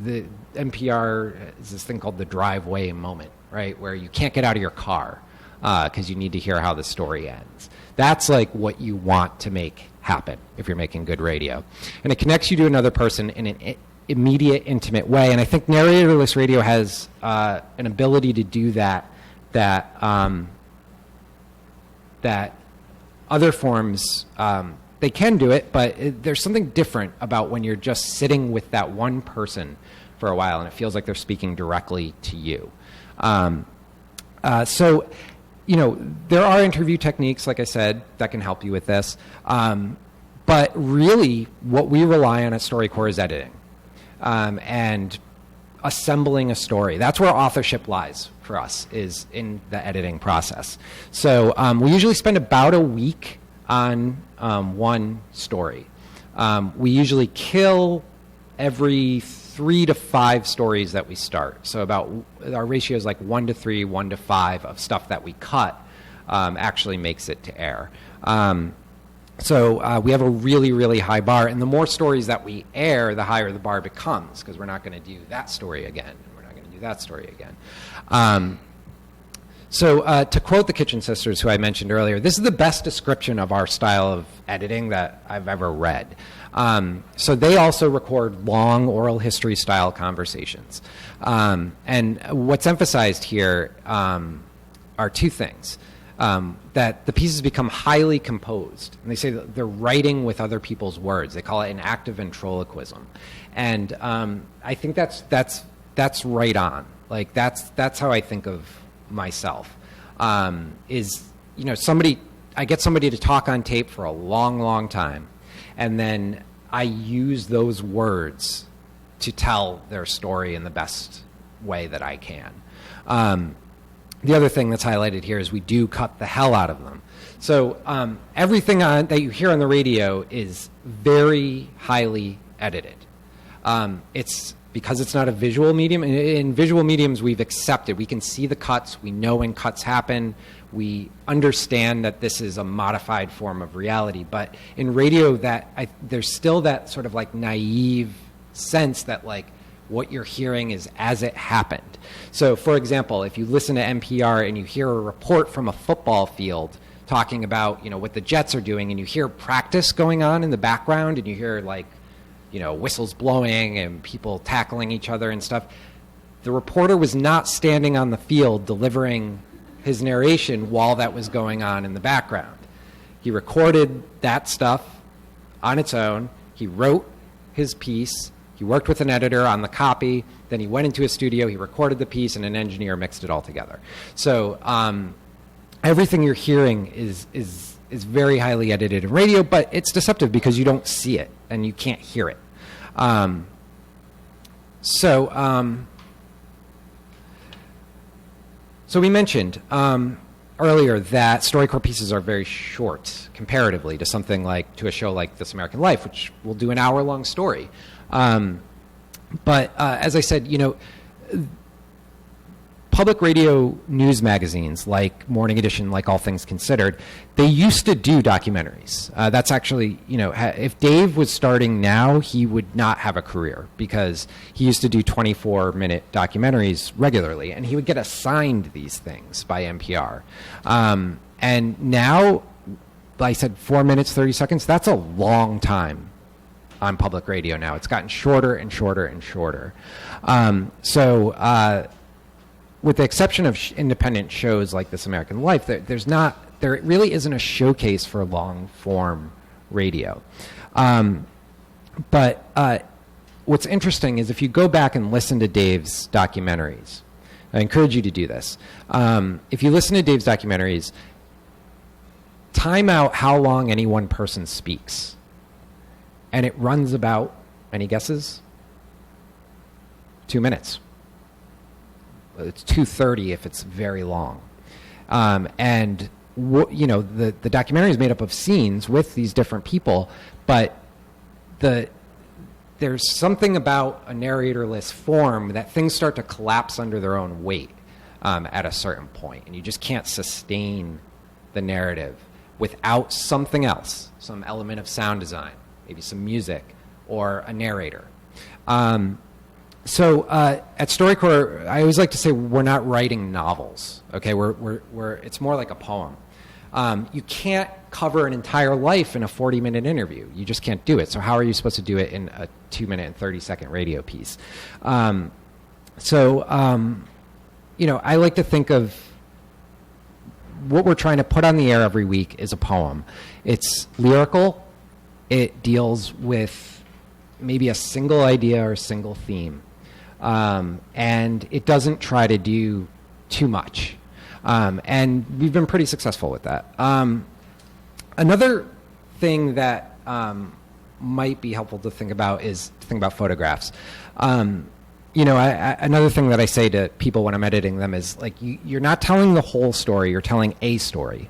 S2: The NPR is this thing called the driveway moment, right, where you can't get out of your car because you need to hear how the story ends. That's what you want to make happen if you're making good radio. And it connects you to another person in an immediate, intimate way. And I think narratorless radio has an ability to do that other forms, they can do it, but there's something different about when you're just sitting with that one person for a while and it feels like they're speaking directly to you. So there are interview techniques, like I said, that can help you with this. But really, what we rely on at StoryCorps is editing and assembling a story. That's where authorship lies for us, is in the editing process. So we usually spend about a week on one story. We usually kill every 3 to 5 stories that we start. So our ratio is 1 to 3, 1 to 5 of stuff that we cut actually makes it to air. So we have a really, really high bar, and the more stories that we air, the higher the bar becomes, because we're not going to do that story again, and we're not going to do that story again. So to quote the Kitchen Sisters, who I mentioned earlier, this is the best description of our style of editing that I've ever read. So they also record long oral history style conversations. And what's emphasized here are two things. That the pieces become highly composed. And they say that they're writing with other people's words. They call it an act of ventriloquism. And I think that's right on. Like that's how I think of myself. Is, you know, I get somebody to talk on tape for a long, long time, and then I use those words to tell their story in the best way that I can. The other thing that's highlighted here is we do cut the hell out of them. So everything that you hear on the radio is very highly edited. It's because it's not a visual medium. In visual mediums, we've accepted. We can see the cuts. We know when cuts happen. We understand that this is a modified form of reality. But in radio, there's still that sort of like naive sense that like what you're hearing is as it happened. So, for example, if you listen to NPR and you hear a report from a football field talking about, you know, what the Jets are doing, and you hear practice going on in the background, and you hear like, you know, whistles blowing and people tackling each other and stuff, the reporter was not standing on the field delivering his narration while that was going on in the background. He recorded that stuff on its own. He wrote his piece. He worked with an editor on the copy. Then he went into a studio. He recorded the piece, and an engineer mixed it all together. So everything you're hearing is very highly edited in radio, but it's deceptive because you don't see it and you can't hear it. So we mentioned earlier that StoryCorps pieces are very short comparatively to a show like This American Life, which will do an hour-long story. But as I said, you know, public radio news magazines like Morning Edition, like All Things Considered, they used to do documentaries. That's actually, you know, if Dave was starting now, he would not have a career because he used to do 24-minute documentaries regularly, and he would get assigned these things by NPR. And now, like I said, 4 minutes, 30 seconds, that's a long time on public radio now. It's gotten shorter and shorter and shorter. With the exception of independent shows like This American Life, there really isn't a showcase for long-form radio. But what's interesting is if you go back and listen to Dave's documentaries, I encourage you to do this. If you listen to Dave's documentaries, time out how long any one person speaks. And it runs about, any guesses? 2 minutes. It's 2:30 if it's very long. And you know, the documentary is made up of scenes with these different people, but there's something about a narratorless form that things start to collapse under their own weight at a certain point, and you just can't sustain the narrative without something else, some element of sound design, maybe some music, or a narrator. So at StoryCorps, I always like to say we're not writing novels. Okay, it's more like a poem. You can't cover an entire life in a 40-minute interview. You just can't do it. So how are you supposed to do it in a 2-minute and 30-second radio piece? You know, I like to think of what we're trying to put on the air every week is a poem. It's lyrical. It deals with maybe a single idea or a single theme. And it doesn't try to do too much. And we've been pretty successful with that. Another thing that might be helpful to think about is to think about photographs. You know, another thing that I say to people when I'm editing them is, like, you're not telling the whole story, you're telling a story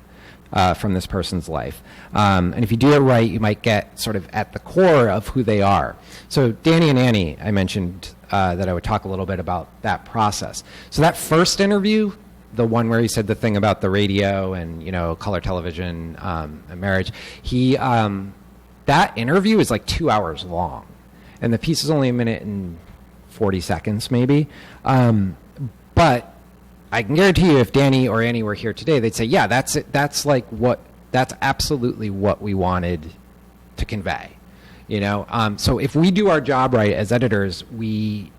S2: from this person's life. And if you do it right, you might get sort of at the core of who they are. So Danny and Annie, I mentioned that I would talk a little bit about that process. So that first interview, the one where he said the thing about the radio and, you know, color television and marriage, that interview is like 2 hours long. And the piece is only 1 minute and 40 seconds maybe. But I can guarantee you, if Danny or Annie were here today, they'd say, yeah, that's it. That's absolutely what we wanted to convey. So if we do our job right as editors, we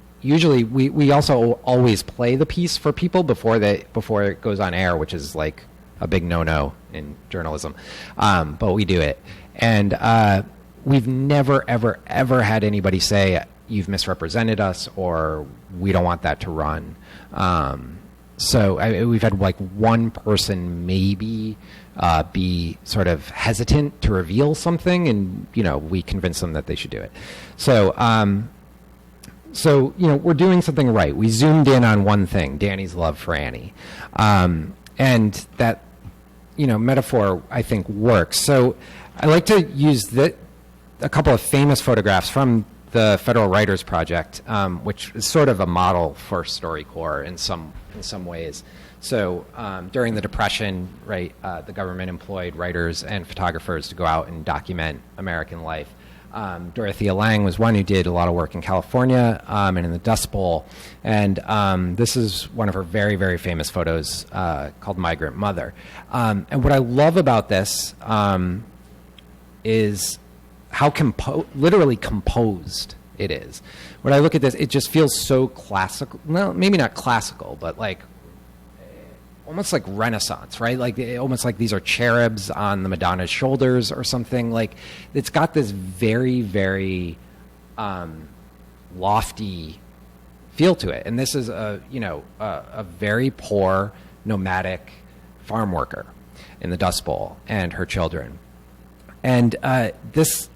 S2: also always play the piece for people before it goes on air, which is like a big no-no in journalism. But we do it. And we've never, ever, ever had anybody say, you've misrepresented us, or we don't want that to run. So we've had like one person maybe be sort of hesitant to reveal something, and we convince them that they should do it. So we're doing something right. We zoomed in on one thing, Danny's love for Annie, and that metaphor I think works. So I like to use a couple of famous photographs from the Federal Writers Project, which is sort of a model for StoryCorps in some ways. So during the Depression, right, the government employed writers and photographers to go out and document American life. Dorothea Lange was one who did a lot of work in California and in the Dust Bowl. And this is one of her very, very famous photos called Migrant Mother. And what I love about this is how literally composed it is. When I look at this, it just feels so classical. Well, maybe not classical, but like almost like Renaissance, right? Like almost like these are cherubs on the Madonna's shoulders or something. Like it's got this very, very lofty feel to it. And this is a very poor nomadic farm worker in the Dust Bowl and her children. And this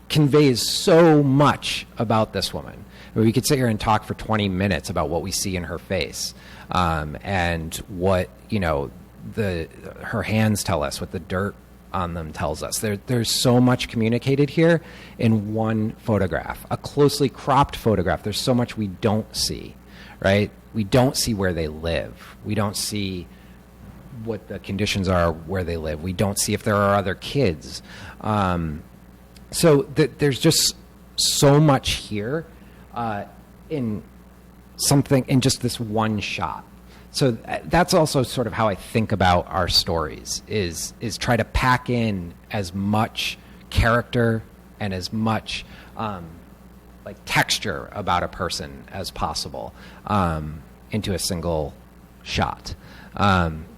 S2: conveys so much about this woman. We could sit here and talk for 20 minutes about what we see in her face, and what her hands tell us, what the dirt on them tells us. There's so much communicated here in one photograph, a closely cropped photograph. There's so much we don't see, right? We don't see where they live. We don't see what the conditions are where they live. We don't see if there are other kids. So there's just so much here in just this one shot. So that's also sort of how I think about our stories, is try to pack in as much character and as much like texture about a person as possible into a single shot.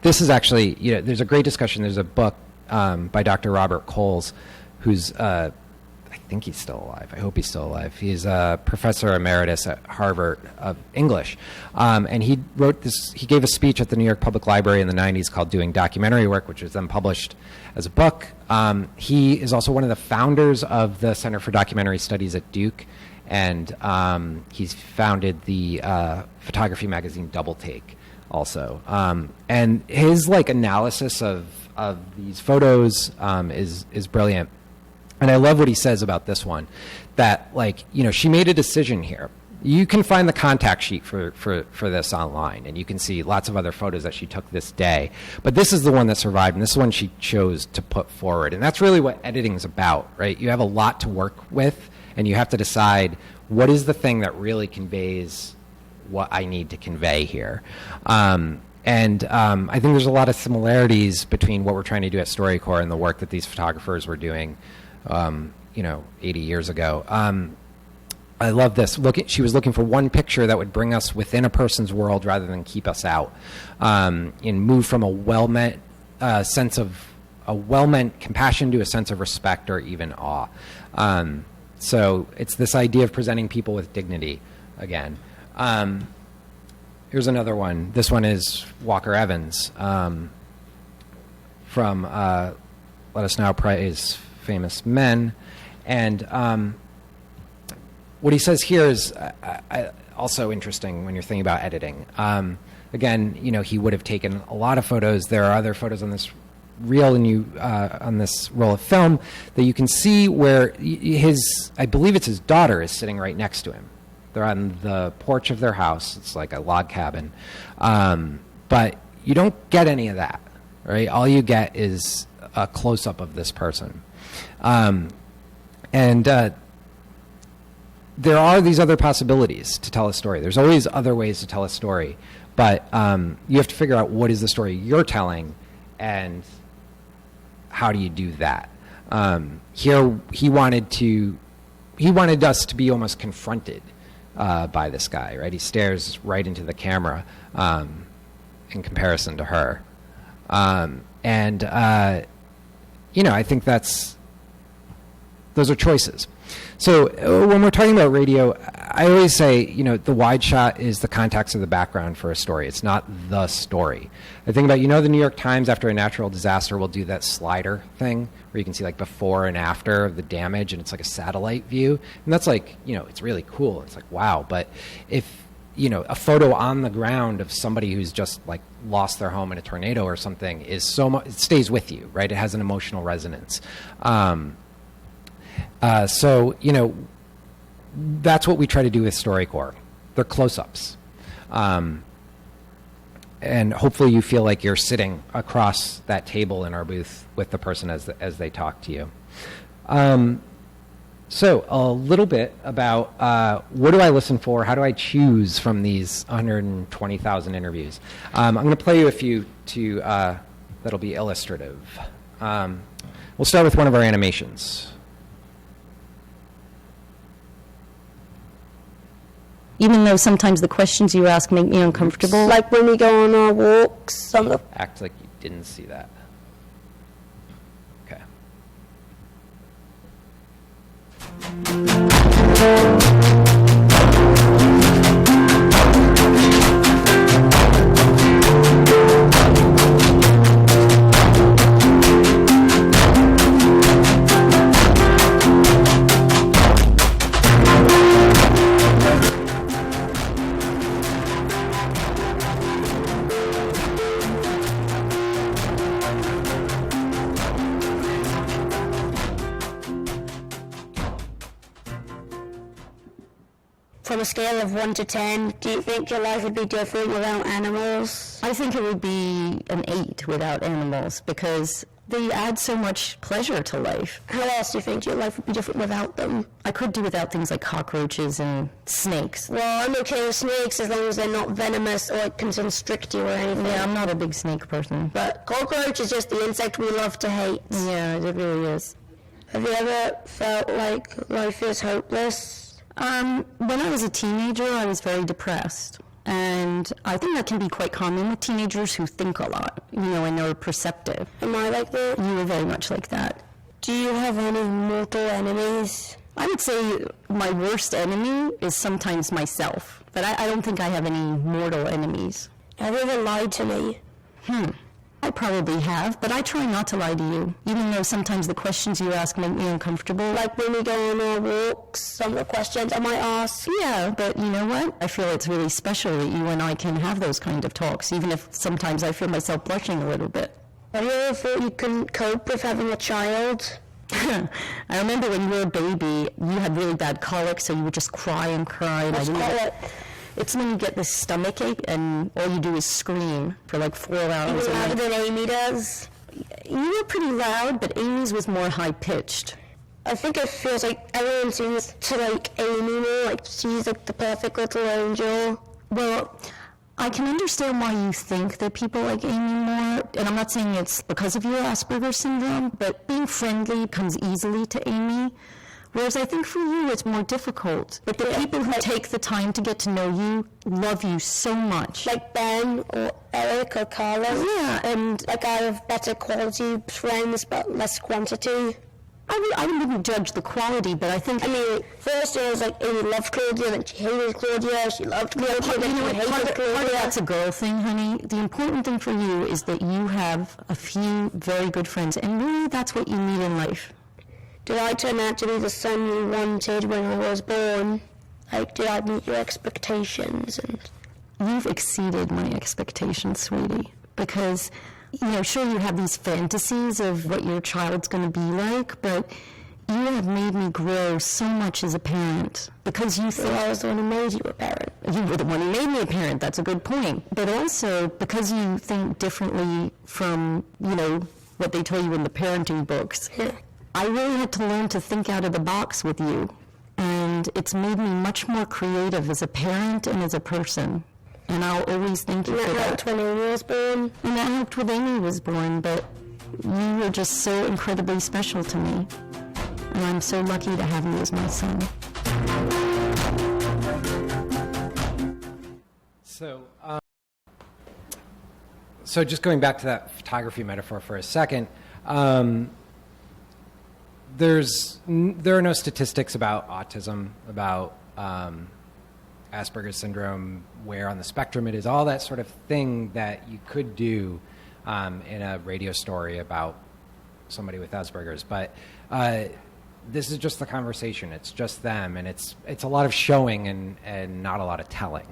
S2: This is actually, there's a great discussion. There's a book by Dr. Robert Coles, who's I think he's still alive. I hope he's still alive. He's a professor emeritus at Harvard of English. And he wrote this, he gave a speech at the New York Public Library in the 90s called Doing Documentary Work, which was then published as a book. He is also one of the founders of the Center for Documentary Studies at Duke. And he's founded the photography magazine Double Take also. And his analysis of these photos is brilliant. And I love what he says about this one, that she made a decision here. You can find the contact sheet for this online, and you can see lots of other photos that she took this day. But this is the one that survived, and this is one she chose to put forward. And that's really what editing is about, right? You have a lot to work with, and you have to decide what is the thing that really conveys what I need to convey here. I think there's a lot of similarities between what we're trying to do at StoryCorps and the work that these photographers were doing 80 years ago. I love this. She was looking for one picture that would bring us within a person's world rather than keep us out, and move from a well-meant compassion to a sense of respect or even awe. So it's this idea of presenting people with dignity again. Here's another one. This one is Walker Evans from Let Us Now Praise Famous Men. And what he says here is also interesting when you're thinking about editing. Again, he would have taken a lot of photos. There are other photos on this reel on this roll of film that you can see where I believe it's his daughter, is sitting right next to him. They're on the porch of their house. It's like a log cabin. But you don't get any of that, right? All you get is a close-up of this person. There are these other possibilities to tell a story. There's always other ways to tell a story. But you have to figure out what is the story you're telling, and how do you do that? Here, he wanted us to be almost confronted by this guy, right? He stares right into the camera in comparison to her. I think those are choices. So when we're talking about radio, I always say, the wide shot is the context of the background for a story. It's not the story. I think about, the New York Times after a natural disaster will do that slider thing where you can see like before and after of the damage, and it's like a satellite view. And that's like, it's really cool. It's like, wow. But if, a photo on the ground of somebody who's just like lost their home in a tornado or something is so much, it stays with you, right? It has an emotional resonance. That's what we try to do with StoryCorps. They're close-ups. And hopefully you feel like you're sitting across that table in our booth with the person as they talk to you. So a little bit about what do I listen for? How do I choose from these 120,000 interviews? I'm going to play you a few that'll be illustrative. We'll start with one of our animations.
S7: Even though sometimes the questions you ask make me uncomfortable.
S6: Like when we go on our walks.
S2: Act like you didn't see that. Okay.
S6: From a scale of 1 to 10, do you think your life would be different without animals?
S7: I think it would be an 8 without animals because they add so much pleasure to life.
S6: How else do you think your life would be different without them?
S7: I could do without things like cockroaches and snakes.
S6: Well, I'm okay with snakes as long as they're not venomous or can constrict you or anything.
S7: Yeah, I'm not a big snake person.
S6: But cockroach is just the insect we love to hate.
S7: Yeah, it really is.
S6: Have you ever felt like life is hopeless?
S7: When I was a teenager, I was very depressed. And I think that can be quite common with teenagers who think a lot, and they're perceptive.
S6: Am I like that?
S7: You were very much like that.
S6: Do you have any mortal enemies?
S7: I would say my worst enemy is sometimes myself, but I don't think I have any mortal enemies.
S6: Have you ever lied to me?
S7: I probably have, but I try not to lie to you, even though sometimes the questions you ask make me uncomfortable.
S6: Like when we go on our walks, some of the questions I might ask.
S7: Yeah, but you know what? I feel it's really special that you and I can have those kind of talks, even if sometimes I feel myself blushing a little bit.
S6: Have you ever thought you couldn't cope with having a child?
S7: I remember when you were a baby, you had really bad colic, so you would just cry and cry.
S6: What's colic?
S7: It's when you get this stomach ache and all you do is scream for like 4 hours.
S6: Even louder than Amy does?
S7: You were pretty loud, but Amy's was more high-pitched.
S6: I think it feels like everyone seems to like Amy more, like she's like the perfect little angel.
S7: Well, I can understand why you think that people like Amy more, and I'm not saying it's because of your Asperger's syndrome, but being friendly comes easily to Amy. Whereas I think for you it's more difficult. But the people who take the time to get to know you love you so much.
S6: Like Ben or Eric or Carla.
S7: Yeah, and
S6: like I have better quality friends but less quantity.
S7: I wouldn't judge the quality, but I think...
S6: first it was like Amy loved Claudia, then she hated Claudia, she loved Claudia, then she hated Claudia.
S7: Part of that's a girl thing, honey. The important thing for you is that you have a few very good friends, and really that's what you need in life.
S6: Did I turn out to be the son you wanted when I was born? Like, did I meet your expectations?
S7: You've exceeded my expectations, sweetie. Because, sure you have these fantasies of what your child's going to be like, but you have made me grow so much as a parent. Because you think...
S6: Well, I was the one who made you a parent.
S7: You were the one who made me a parent, that's a good point. But also, because you think differently from, what they tell you in the parenting books...
S6: Yeah.
S7: I really had to learn to think out of the box with you, and. and it's made me much more creative as a parent and as a person. And I'll always thank you for
S6: That
S7: that.
S6: helped when Amy was born.
S7: And that helped when Amy was born, but you were just so incredibly special to me. And I'm so lucky to have you as my son.
S2: So just going back to that photography metaphor for a second, there are no statistics about autism, about Asperger's syndrome, where on the spectrum it is, all that sort of thing that you could do in a radio story about somebody with Asperger's. But this is just the conversation. It's just them, and it's a lot of showing and not a lot of telling.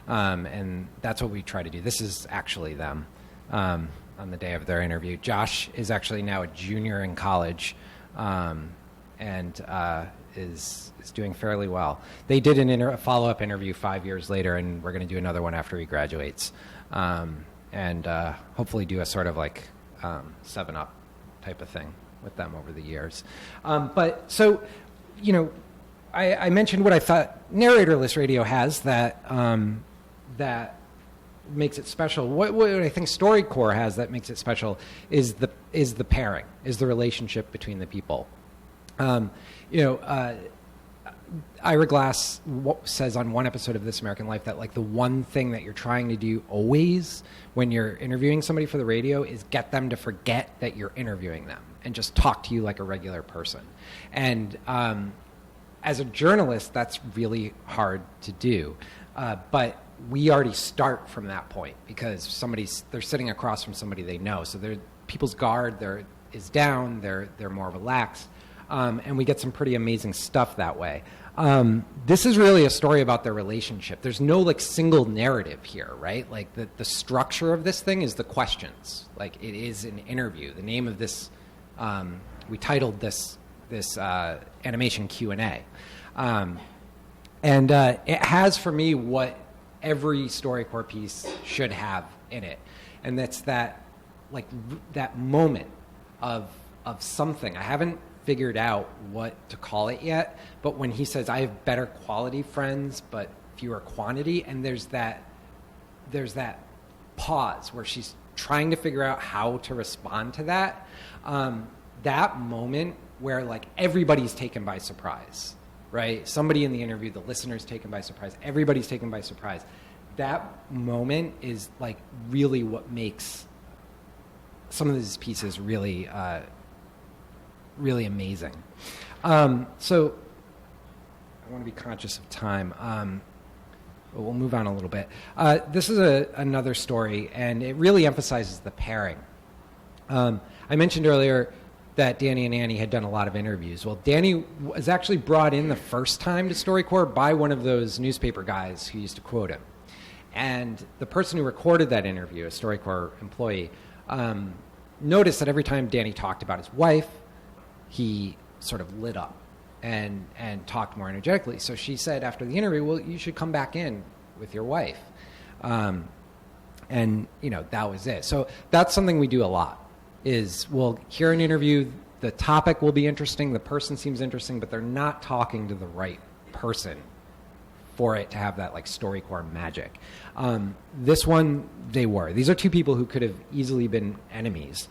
S2: And that's what we try to do. This is actually them on the day of their interview. Josh is actually now a junior in college, and is doing fairly well. They did a follow-up interview 5 years later, and we're going to do another one after he graduates, and hopefully do a sort of like 7-Up type of thing with them over the years. But so, I mentioned what I thought narratorless radio has that that makes it special. What I think StoryCorps has that makes it special is the pairing, is the relationship between the people. Ira Glass says on one episode of This American Life that like the one thing that you're trying to do always when you're interviewing somebody for the radio is get them to forget that you're interviewing them and just talk to you like a regular person. And as a journalist, that's really hard to do. But we already start from that point because they're sitting across from somebody they know. So people's guard is down, they're more relaxed. And we get some pretty amazing stuff that way. This is really a story about their relationship. There's no like single narrative here, right? Like the structure of this thing is the questions. Like it is an interview. The name of this, we titled this animation Q&A. And it has for me what every StoryCorps piece should have in it. And that's that moment of something. I haven't figured out what to call it yet, but when he says I have better quality friends but fewer quantity, and there's that pause where she's trying to figure out how to respond to that, that moment where like everybody's taken by surprise, right? Somebody in the interview, the listener's taken by surprise, everybody's taken by surprise. That moment is like really what makes some of these pieces really really amazing. So I want to be conscious of time. But we'll move on a little bit. This is another story, and it really emphasizes the pairing. I mentioned earlier that Danny and Annie had done a lot of interviews. Well, Danny was actually brought in the first time to StoryCorps by one of those newspaper guys who used to quote him. And the person who recorded that interview, a StoryCorps employee, noticed that every time Danny talked about his wife, he sort of lit up and talked more energetically. So she said after the interview, well, you should come back in with your wife. And, that was it. So that's something we do a lot, is we'll hear an interview, the topic will be interesting, the person seems interesting, but they're not talking to the right person for it to have that like StoryCorps magic. This one, they were. These are two people who could have easily been enemies.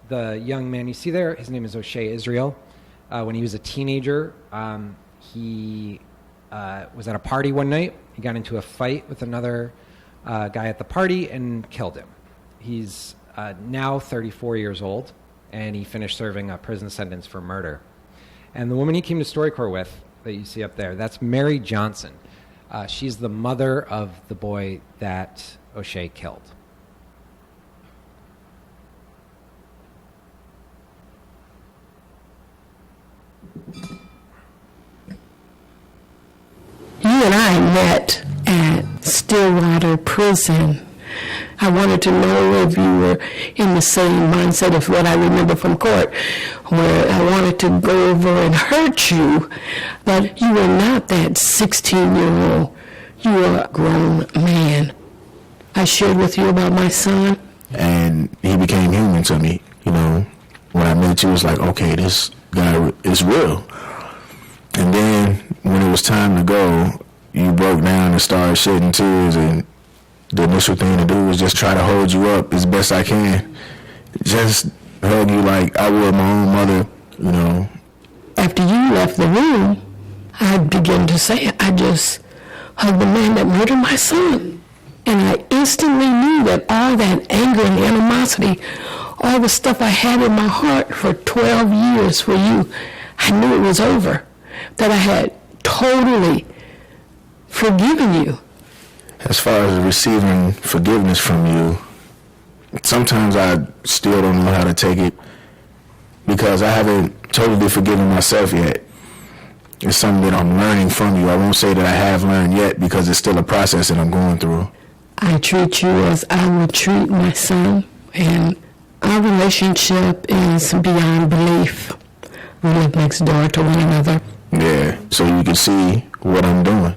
S2: The young man you see there, his name is O'Shea Israel. When he was a teenager, he was at a party one night. He got into a fight with another guy at the party and killed him. He's now 34 years old, and he finished serving a prison sentence for murder. And the woman he came to StoryCorps with, that you see up there, that's Mary Johnson. She's the mother of the boy that O'Shea killed.
S8: You and I met at Stillwater Prison. I wanted to know if you were in the same mindset of what I remember from court, where I wanted to go over and hurt you, but you were not that 16-year-old. You were a grown man. I shared with you about my son.
S9: And he became human to me, When I met you, it was like, okay, this guy is real. And then when it was time to go, you broke down and started shedding tears, and the initial thing to do was just try to hold you up as best I can. Just hug you like I would my own mother, you know.
S8: After you left the room, I began to say, I just hugged the man that murdered my son. And I instantly knew that all that anger and animosity, all the stuff I had in my heart for 12 years for you, I knew it was over. That I had totally forgiven you.
S9: As far as receiving forgiveness from you, sometimes I still don't know how to take it because I haven't totally forgiven myself yet. It's something that I'm learning from you. I won't say that I have learned yet because it's still a process that I'm going through.
S8: I treat you as I would treat my son, and our relationship is beyond belief. We live next door to one another.
S9: Yeah, so you can see what I'm doing.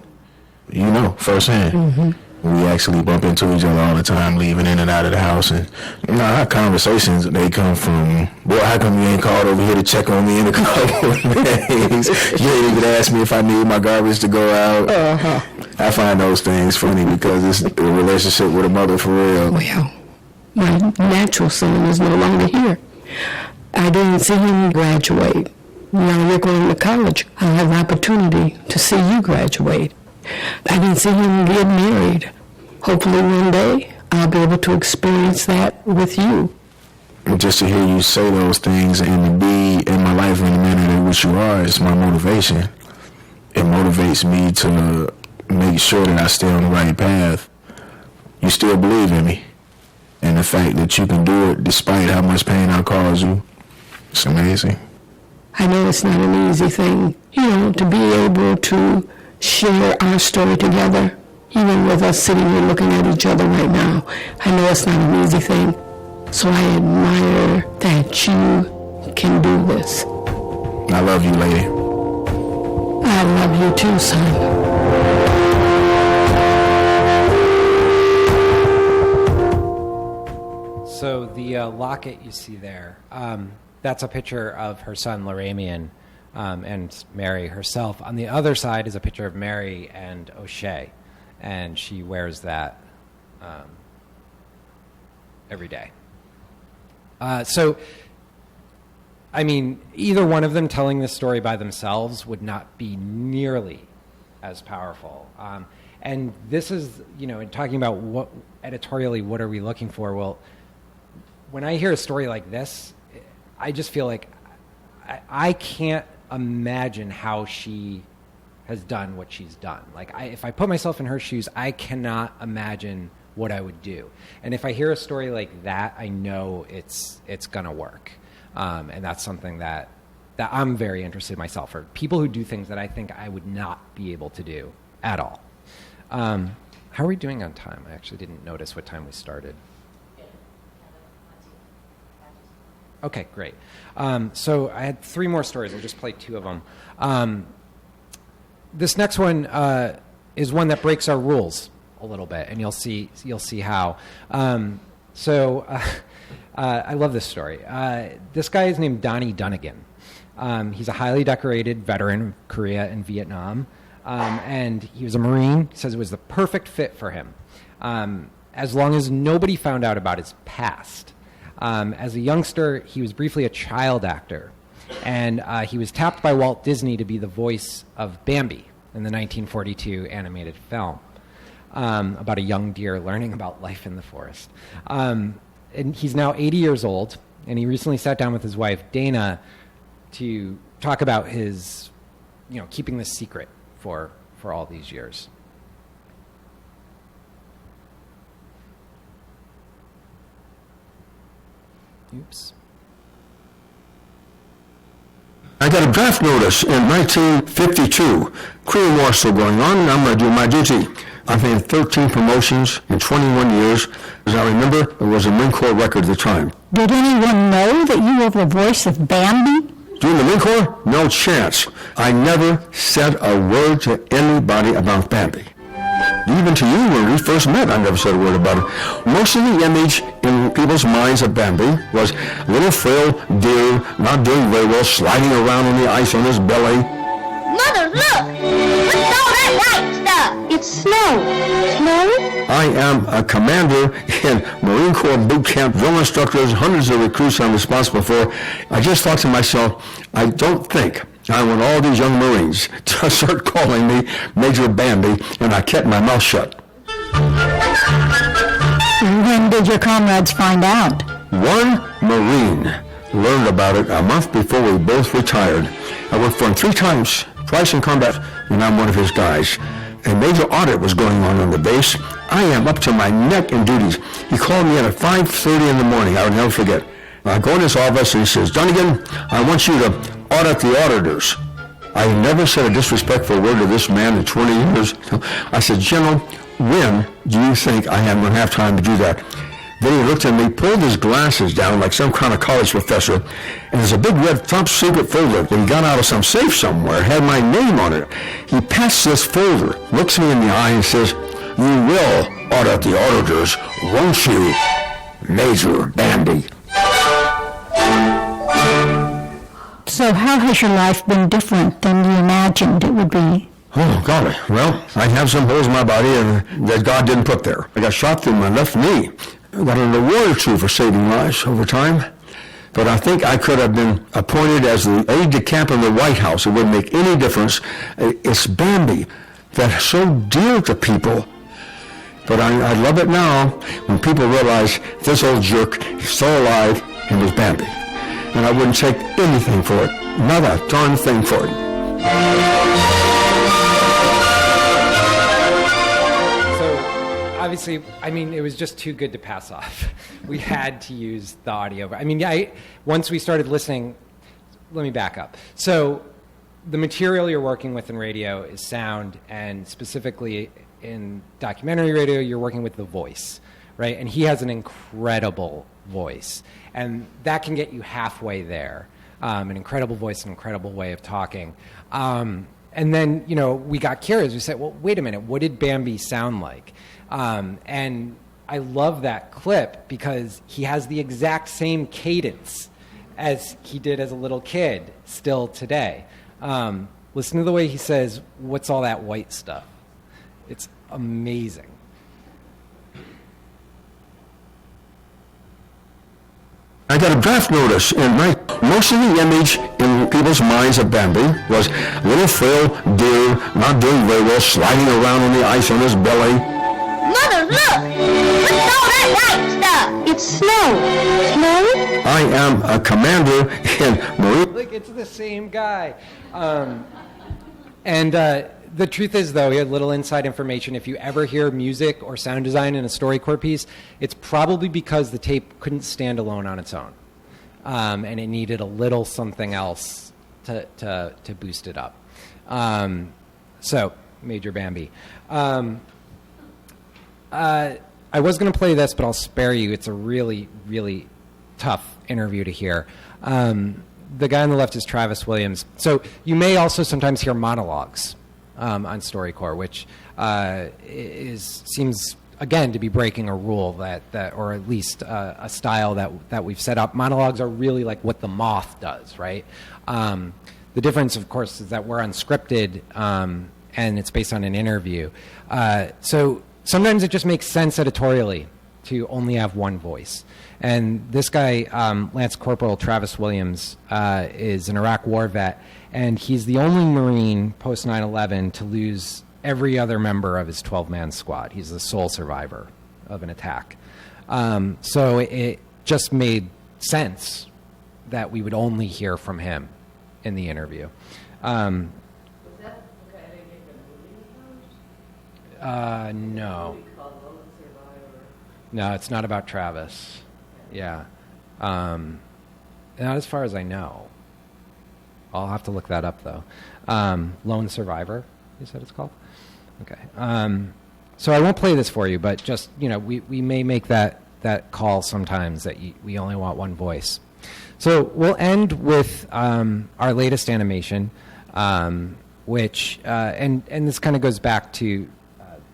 S9: You know, firsthand. Mm-hmm. We actually bump into each other all the time, leaving in and out of the house. And you know, our conversations, they come from, boy, how come you ain't called over here to check on me in a couple of days? You ain't even asked me if I need my garbage to go out. Uh-huh. I find those things funny because it's a relationship with a mother for real.
S8: Well, my natural son is no longer here. I didn't see him graduate. Now you're going to college. I'll have an opportunity to see you graduate. I didn't see him get married. Hopefully one day I'll be able to experience that with you.
S9: And just to hear you say those things and to be in my life in the manner in which you are is my motivation. It motivates me to make sure that I stay on the right path. You still believe in me. And the fact that you can do it despite how much pain I cause you, it's amazing.
S8: I know it's not an easy thing, to be able to share our story together, even with us sitting here looking at each other right now. I know it's not an easy thing. So I admire that you can do this.
S9: I love you, lady.
S8: I love you too, son.
S2: So the locket you see there, that's a picture of her son, Laramian, and Mary herself. On the other side is a picture of Mary and O'Shea, and she wears that every day. So, I mean, either one of them telling this story by themselves would not be nearly as powerful. And this is, in talking about what editorially, what are we looking for? Well, when I hear a story like this, I just feel like I can't imagine how she has done what she's done. Like, if I put myself in her shoes, I cannot imagine what I would do. And if I hear a story like that, I know it's gonna work. And that's something that I'm very interested in myself, for people who do things that I think I would not be able to do at all. How are we doing on time? I actually didn't notice what time we started. Okay, great. So I had 3 more stories. I'll just play 2 of them. This next one is one that breaks our rules a little bit, and you'll see how. I love this story. This guy is named Donnie Dunnigan. He's a highly decorated veteran of Korea and Vietnam, and he was a Marine. He says it was the perfect fit for him, as long as nobody found out about his past. As a youngster, he was briefly a child actor, and he was tapped by Walt Disney to be the voice of Bambi in the 1942 animated film about a young deer learning about life in the forest. And he's now 80 years old, and he recently sat down with his wife, Dana, to talk about his, keeping this secret for all these years. Oops.
S10: I got a draft notice in 1952. Korean War still going on, and I'm going to do my duty. I've had 13 promotions in 21 years. As I remember, it was a Marine Corps record at the time.
S11: Did anyone know that you were the voice of Bambi?
S10: During the Marine Corps? No chance. I never said a word to anybody about Bambi. Even to you, when we first met, I never said a word about it. Most of the image in people's minds of Bambi was a little frail deer, not doing very well, sliding around on the ice on his belly.
S11: Mother, look! What's all that?
S6: that white stuff? It's snow. Snow?
S10: I am a commander in Marine Corps boot camp, drill instructors, hundreds of recruits I'm responsible for. I just thought to myself, I don't think I want all these young Marines to start calling me Major Bambi, and I kept my mouth shut.
S11: When did your comrades find out?
S10: One Marine learned about it a month before we both retired. I worked for him 3 times, twice in combat, and I'm one of his guys. A major audit was going on the base. I am up to my neck in duties. He called me in at 5:30 in the morning. I will never forget. I go in his office and he says, Dunnigan, I want you to audit the auditors. I never said a disrespectful word to this man in 20 years. I said, General, when do you think I am going to have time to do that? Then he looked at me, pulled his glasses down like some kind of college professor, and there's a big red top secret folder that he got out of some safe somewhere, had my name on it. He passes this folder, looks me in the eye and says, you will audit the auditors, won't you, Major Bambi?
S11: So how has your life been different than you imagined it would be?
S10: Oh, golly. Well, I have some holes in my body and that God didn't put there. I got shot through my left knee. I got an award or two for saving lives over time. But I think I could have been appointed as the aide-de-camp in the White House. It wouldn't make any difference. It's Bambi that's so dear to people. But I love it now when people realize this old jerk is still alive and was Bambi. And I wouldn't take anything for it. Not a darn thing for it.
S2: Obviously, I mean, it was just too good to pass off. We had to use the audio. I mean, once we started listening, let me back up. So the material you're working with in radio is sound, and specifically in documentary radio, you're working with the voice, right? And he has an incredible voice, and that can get you halfway there. An incredible voice, an incredible way of talking. And then, we got curious. We said, well, wait a minute, what did Bambi sound like? And I love that clip because he has the exact same cadence as he did as a little kid still today. Listen to the way he says, what's all that white stuff? It's amazing.
S10: I got a draft notice, and most of the image in people's minds of Bambi was little frail deer, not doing very well, sliding around on the ice on his belly.
S6: Mother, look! What's all that white stuff? It's snow. Snow?
S10: I am a commander in Marine.
S2: Like, it's the same guy. The truth is, though, he had little inside information. If you ever hear music or sound design in a StoryCorps piece, it's probably because the tape couldn't stand alone on its own. And it needed a little something else to boost it up. So, Major Bambi. I was going to play this, but I'll spare you. It's a really, really tough interview to hear. The guy on the left is Travis Williams. So you may also sometimes hear monologues on StoryCorps, which seems, again, to be breaking a rule that or at least a style that we've set up. Monologues are really like what The Moth does, right? The difference, of course, is that we're unscripted and it's based on an interview. So sometimes it just makes sense editorially to only have one voice. And this guy, Lance Corporal Travis Williams, is an Iraq war vet, and he's the only Marine post 9/11 to lose every other member of his 12-man squad. He's the sole survivor of an attack. So it just made sense that we would only hear from him in the interview. No. No, it's not about Travis. Yeah. Not as far as I know. I'll have to look that up, though. Lone Survivor, you said it's called? Okay. So I won't play this for you, but just, we may make that call sometimes that we only want one voice. So we'll end with our latest animation, which, and this kind of goes back to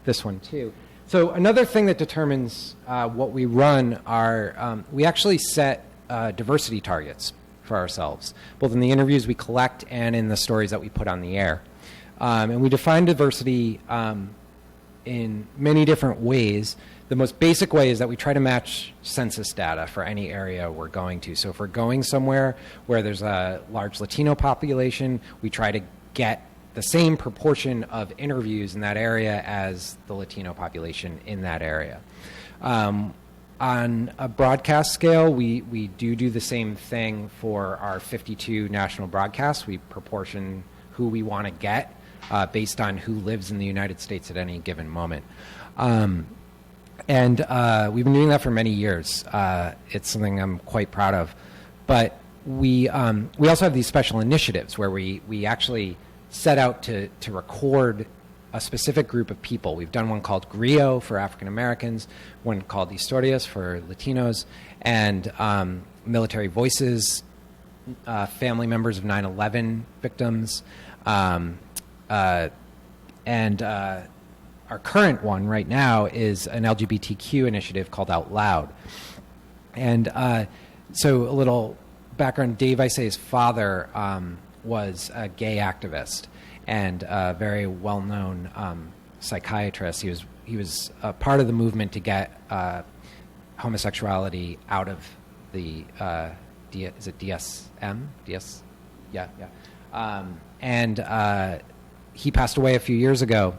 S2: this one, too. So another thing that determines what we run are, we actually set diversity targets for ourselves, both in the interviews we collect and in the stories that we put on the air. And we define diversity in many different ways. The most basic way is that we try to match census data for any area we're going to. So if we're going somewhere where there's a large Latino population, we try to get the same proportion of interviews in that area as the Latino population in that area. On a broadcast scale, we do the same thing for our 52 national broadcasts. We proportion who we want to get based on who lives in the United States at any given moment. And we've been doing that for many years. It's something I'm quite proud of. But we also have these special initiatives where we actually set out to record a specific group of people. We've done one called Griot for African Americans, one called Historias for Latinos, and Military Voices, family members of 9/11 victims, and our current one right now is an LGBTQ initiative called Out Loud. And so a little background, Dave Isay's father was a gay activist and a very well-known psychiatrist. He was a part of the movement to get homosexuality out of the is it DSM? Yeah. And he passed away a few years ago.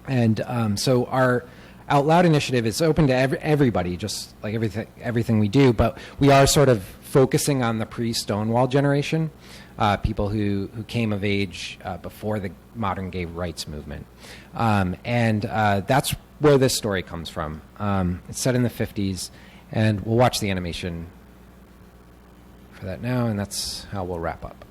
S2: And so our Out Loud initiative is open to everybody, just like everything we do. But we are sort of focusing on the pre-Stonewall generation, people who came of age before the modern gay rights movement. And that's where this story comes from. It's set in the 50s, and we'll watch the animation for that now, and that's how we'll wrap up.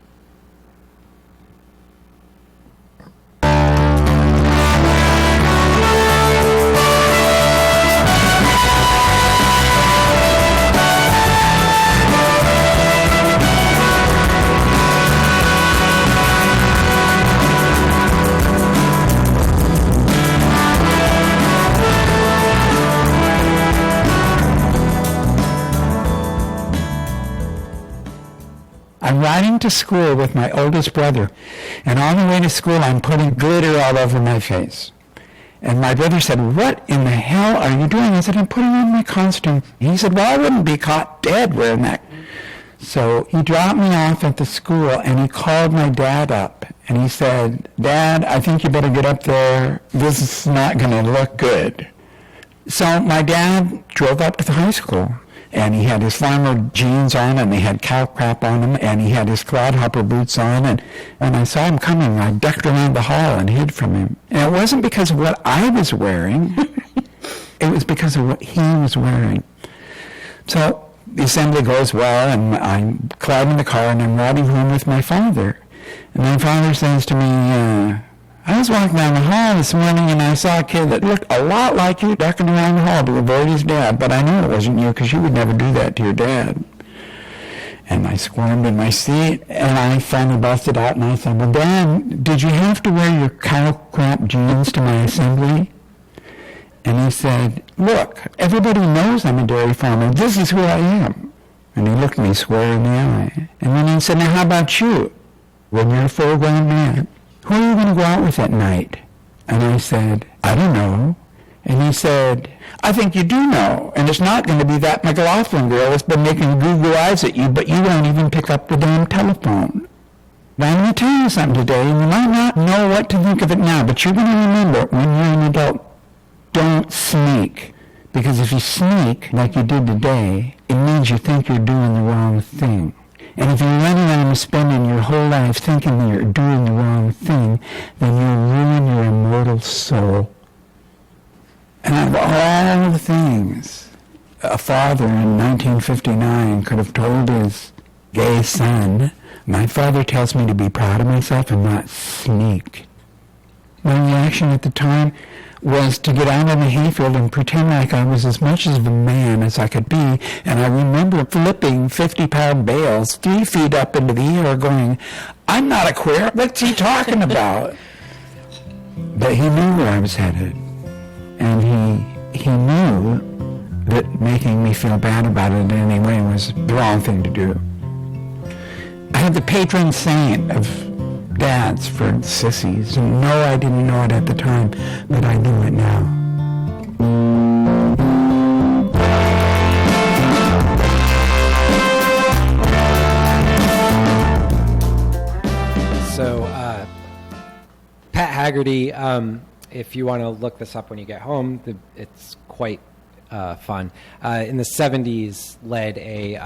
S12: I'm riding to school with my oldest brother, and on the way to school I'm putting glitter all over my face. And my brother said, "What in the hell are you doing?" I said, "I'm putting on my costume." He said, "Well, I wouldn't be caught dead wearing that." So he dropped me off at the school, and he called my dad up, and he said, "Dad, I think you better get up there. This is not going to look good." So my dad drove up to the high school. And he had his farmer jeans on, and they had cow crap on him, and he had his clodhopper boots on, and when I saw him coming, I ducked around the hall and hid from him. And it wasn't because of what I was wearing, it was because of what he was wearing. So the assembly goes well, and I'm climbing the car, and I'm riding home with my father. And my father says to me, "I was walking down the hall this morning and I saw a kid that looked a lot like you ducking around the hall to avoid his dad, but I knew it wasn't you because you would never do that to your dad." And I squirmed in my seat, and I finally busted out and I said, "Well, Dad, did you have to wear your cow crap jeans to my assembly?" And he said, "Look, everybody knows I'm a dairy farmer. This is who I am." And he looked me square in the eye. And then he said, "Now how about you? When you're a full-grown man, who are you going to go out with at night?" And I said, "I don't know." And he said, "I think you do know, and it's not going to be that McLaughlin girl that's been making Google eyes at you, but you won't even pick up the damn telephone. Now I'm going to tell you something today, and you might not know what to think of it now, but you're going to remember when you're an adult. Don't sneak, because if you sneak like you did today, it means you think you're doing the wrong thing. And if you're running around spending your whole life thinking that you're doing the wrong thing, then you'll ruin your immortal soul." And of all the things a father in 1959 could have told his gay son, my father tells me to be proud of myself and not sneak. My reaction at the time was to get out in the hayfield and pretend like I was as much of a man as I could be, and I remember flipping 50-pound bales 3 feet up into the air going, "I'm not a queer, what's he talking about?" But he knew where I was headed, and he knew that making me feel bad about it in any way was the wrong thing to do. I had the patron saint of dads for sissies. And no, I didn't know it at the time, but I know it now.
S2: So, Pat Haggerty, if you want to look this up when you get home, it's quite fun. In the 70s, led a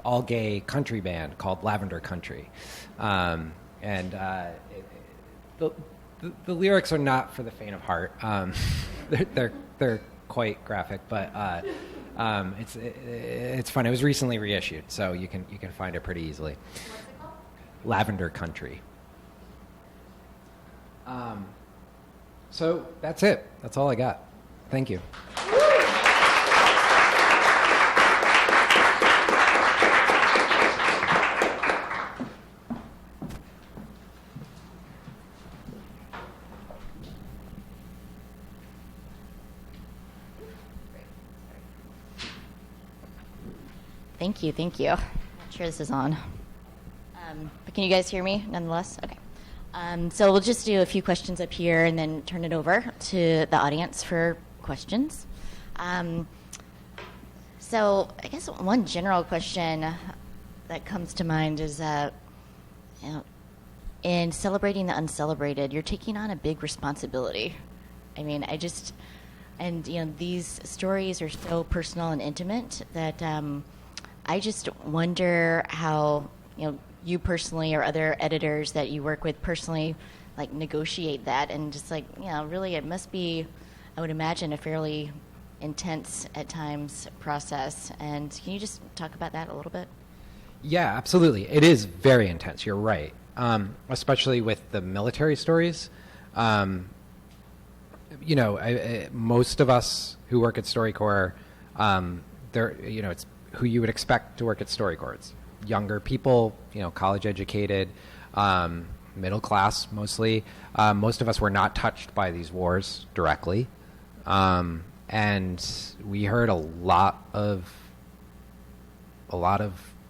S2: all-gay country band called Lavender Country. The lyrics are not for the faint of heart. They're quite graphic, but it's fun. It was recently reissued, so you can find it pretty easily. What's it called? Lavender Country. So that's it. That's all I got. Thank you.
S1: Thank you. I'm not sure this is on. But can you guys hear me nonetheless? Okay. So we'll just do a few questions up here and then turn it over to the audience for questions. So I guess one general question that comes to mind is in celebrating the uncelebrated, you're taking on a big responsibility. I mean, these stories are so personal and intimate that I just wonder how, you personally or other editors that you work with personally, negotiate that and just really it must be, I would imagine, a fairly intense at times process. And can you just talk about that a little bit?
S2: Yeah, absolutely. It is very intense. You're right. Especially with the military stories. Most of us who work at StoryCorps, it's who you would expect to work at StoryCorps. It's younger people, college educated, middle class mostly. Most of us were not touched by these wars directly. And we heard a lot of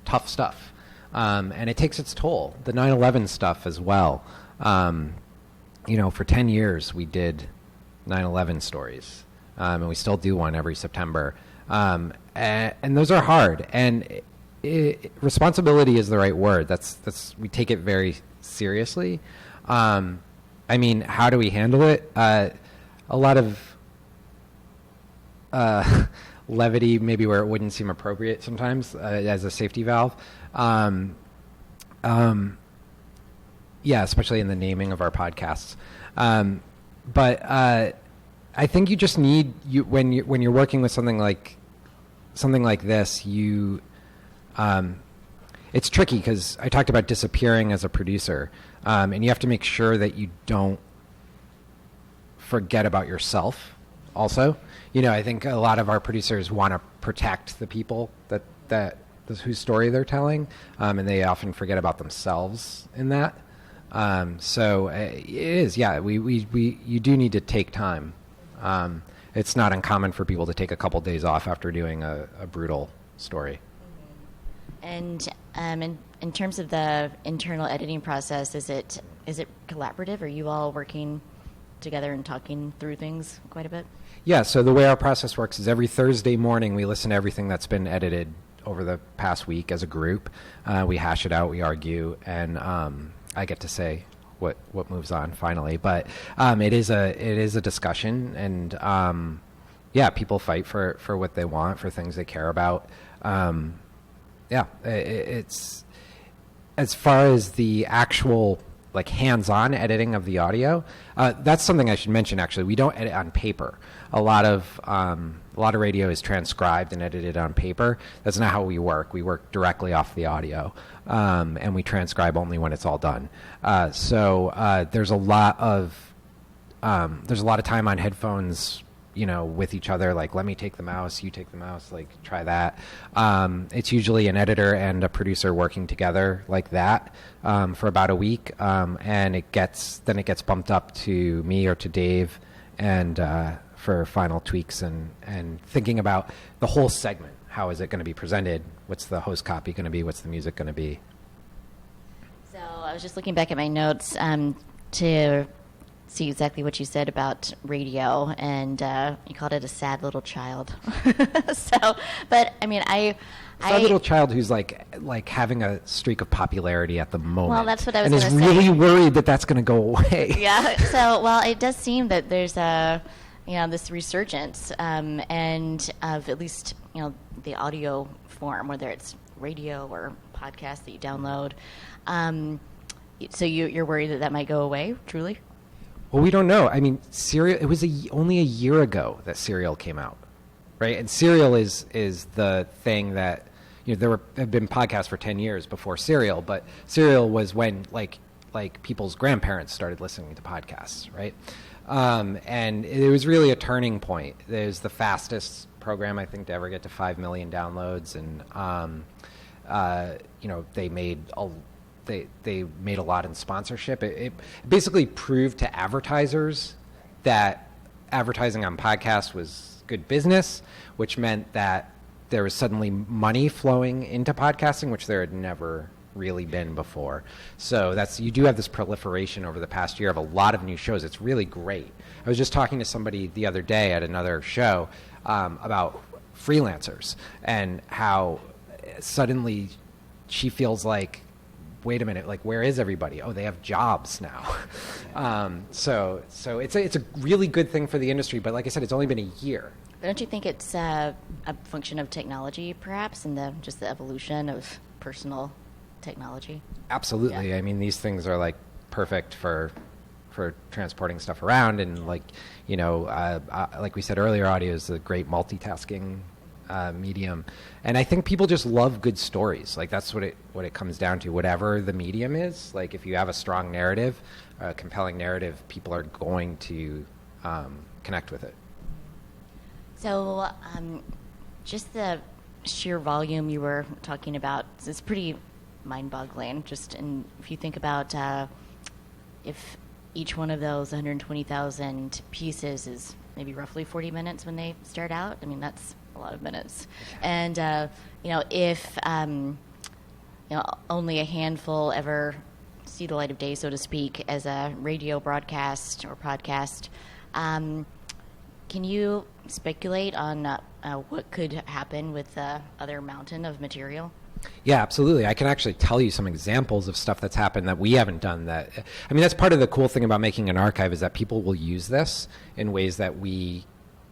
S2: tough stuff. And it takes its toll. The 9/11 stuff as well. For 10 years we did 9/11 stories. And we still do one every September. And those are hard. And responsibility is the right word. That's we take it very seriously. How do we handle it? A lot of levity, maybe where it wouldn't seem appropriate sometimes as a safety valve. Especially in the naming of our podcasts. But I think you just need when you're working with something like this, it's tricky because I talked about disappearing as a producer, and you have to make sure that you don't forget about yourself. Also, I think a lot of our producers want to protect the people that whose story they're telling, and they often forget about themselves in that. So it is, you do need to take time. It's not uncommon for people to take a couple days off after doing a brutal story.
S1: And in terms of the internal editing process, is it collaborative? Are you all working together and talking through things quite a bit?
S2: Yeah, so the way our process works is every Thursday morning we listen to everything that's been edited over the past week as a group. We hash it out, we argue, and I get to say what moves on finally. But it is a discussion, and people fight for what they want, for things they care about. It's as far as the actual hands-on editing of the audio. That's something I should mention. Actually, we don't edit on paper. A lot of radio is transcribed and edited on paper. That's not how we work. We work directly off the audio, and we transcribe only when it's all done. So there's a lot of time on headphones, with each other, let me take the mouse, you take the mouse, try that. It's usually an editor and a producer working together like that for about a week, and it gets bumped up to me or to Dave, and for final tweaks and thinking about the whole segment. How is it going to be presented? What's the host copy going to be? What's the music going to be?
S1: So I was just looking back at my notes to see exactly what you said about radio, and you called it a sad little child. So, but I mean,
S2: Sad little child who's like having a streak of popularity at the moment.
S1: Well, that's what I was
S2: and
S1: going
S2: is
S1: to say.
S2: really worried that that's going to go away.
S1: Yeah. So, well, it does seem that there's this resurgence, and of at least the audio form, whether it's radio or podcast that you download. So you're worried that might go away, truly?
S2: Well, we don't know. I mean, Serial. It was only a year ago that Serial came out, right? And Serial is the thing that there have been podcasts for 10 years before Serial, but Serial was when like people's grandparents started listening to podcasts, right? And it was really a turning point. It was the fastest program I think to ever get to 5 million downloads, and they made a lot in sponsorship. It basically proved to advertisers that advertising on podcasts was good business, which meant that there was suddenly money flowing into podcasting, which there had never really been before. So you do have this proliferation over the past year of a lot of new shows. It's really great. I was just talking to somebody the other day at another show about freelancers and how suddenly she feels like, wait a minute, like where is everybody? Oh, they have jobs now. So it's a really good thing for the industry, but like I said, it's only been a year.
S1: Don't you think it's a function of technology, perhaps, and the evolution of personal technology?
S2: Absolutely. Yeah. I mean, these things are like perfect for transporting stuff around, and like we said earlier, audio is a great multitasking medium, and I think people just love good stories. Like that's what it comes down to. Whatever the medium is, like if you have a strong narrative, a compelling narrative, people are going to connect with it.
S1: So, just the sheer volume you were talking about is pretty mind-boggling. If you think about if each one of those 120,000 pieces is maybe roughly 40 minutes when they start out, I mean that's a lot of minutes. And if only a handful ever see the light of day, so to speak, as a radio broadcast or podcast, can you speculate on what could happen with the other mountain of material?
S2: Yeah, absolutely. I can actually tell you some examples of stuff that's happened that we haven't done. That's part of the cool thing about making an archive, is that people will use this in ways that we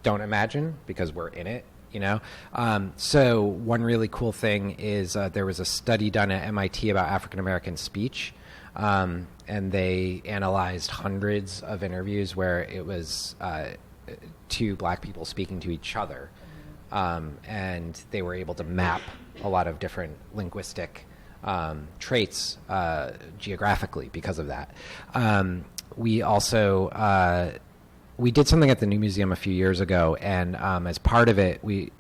S2: don't imagine because we're in it. So one really cool thing is there was a study done at MIT about African American speech, and they analyzed hundreds of interviews where it was two black people speaking to each other, and they were able to map a lot of different linguistic traits geographically because of that. We also we did something at the New Museum a few years ago, and as part of it, we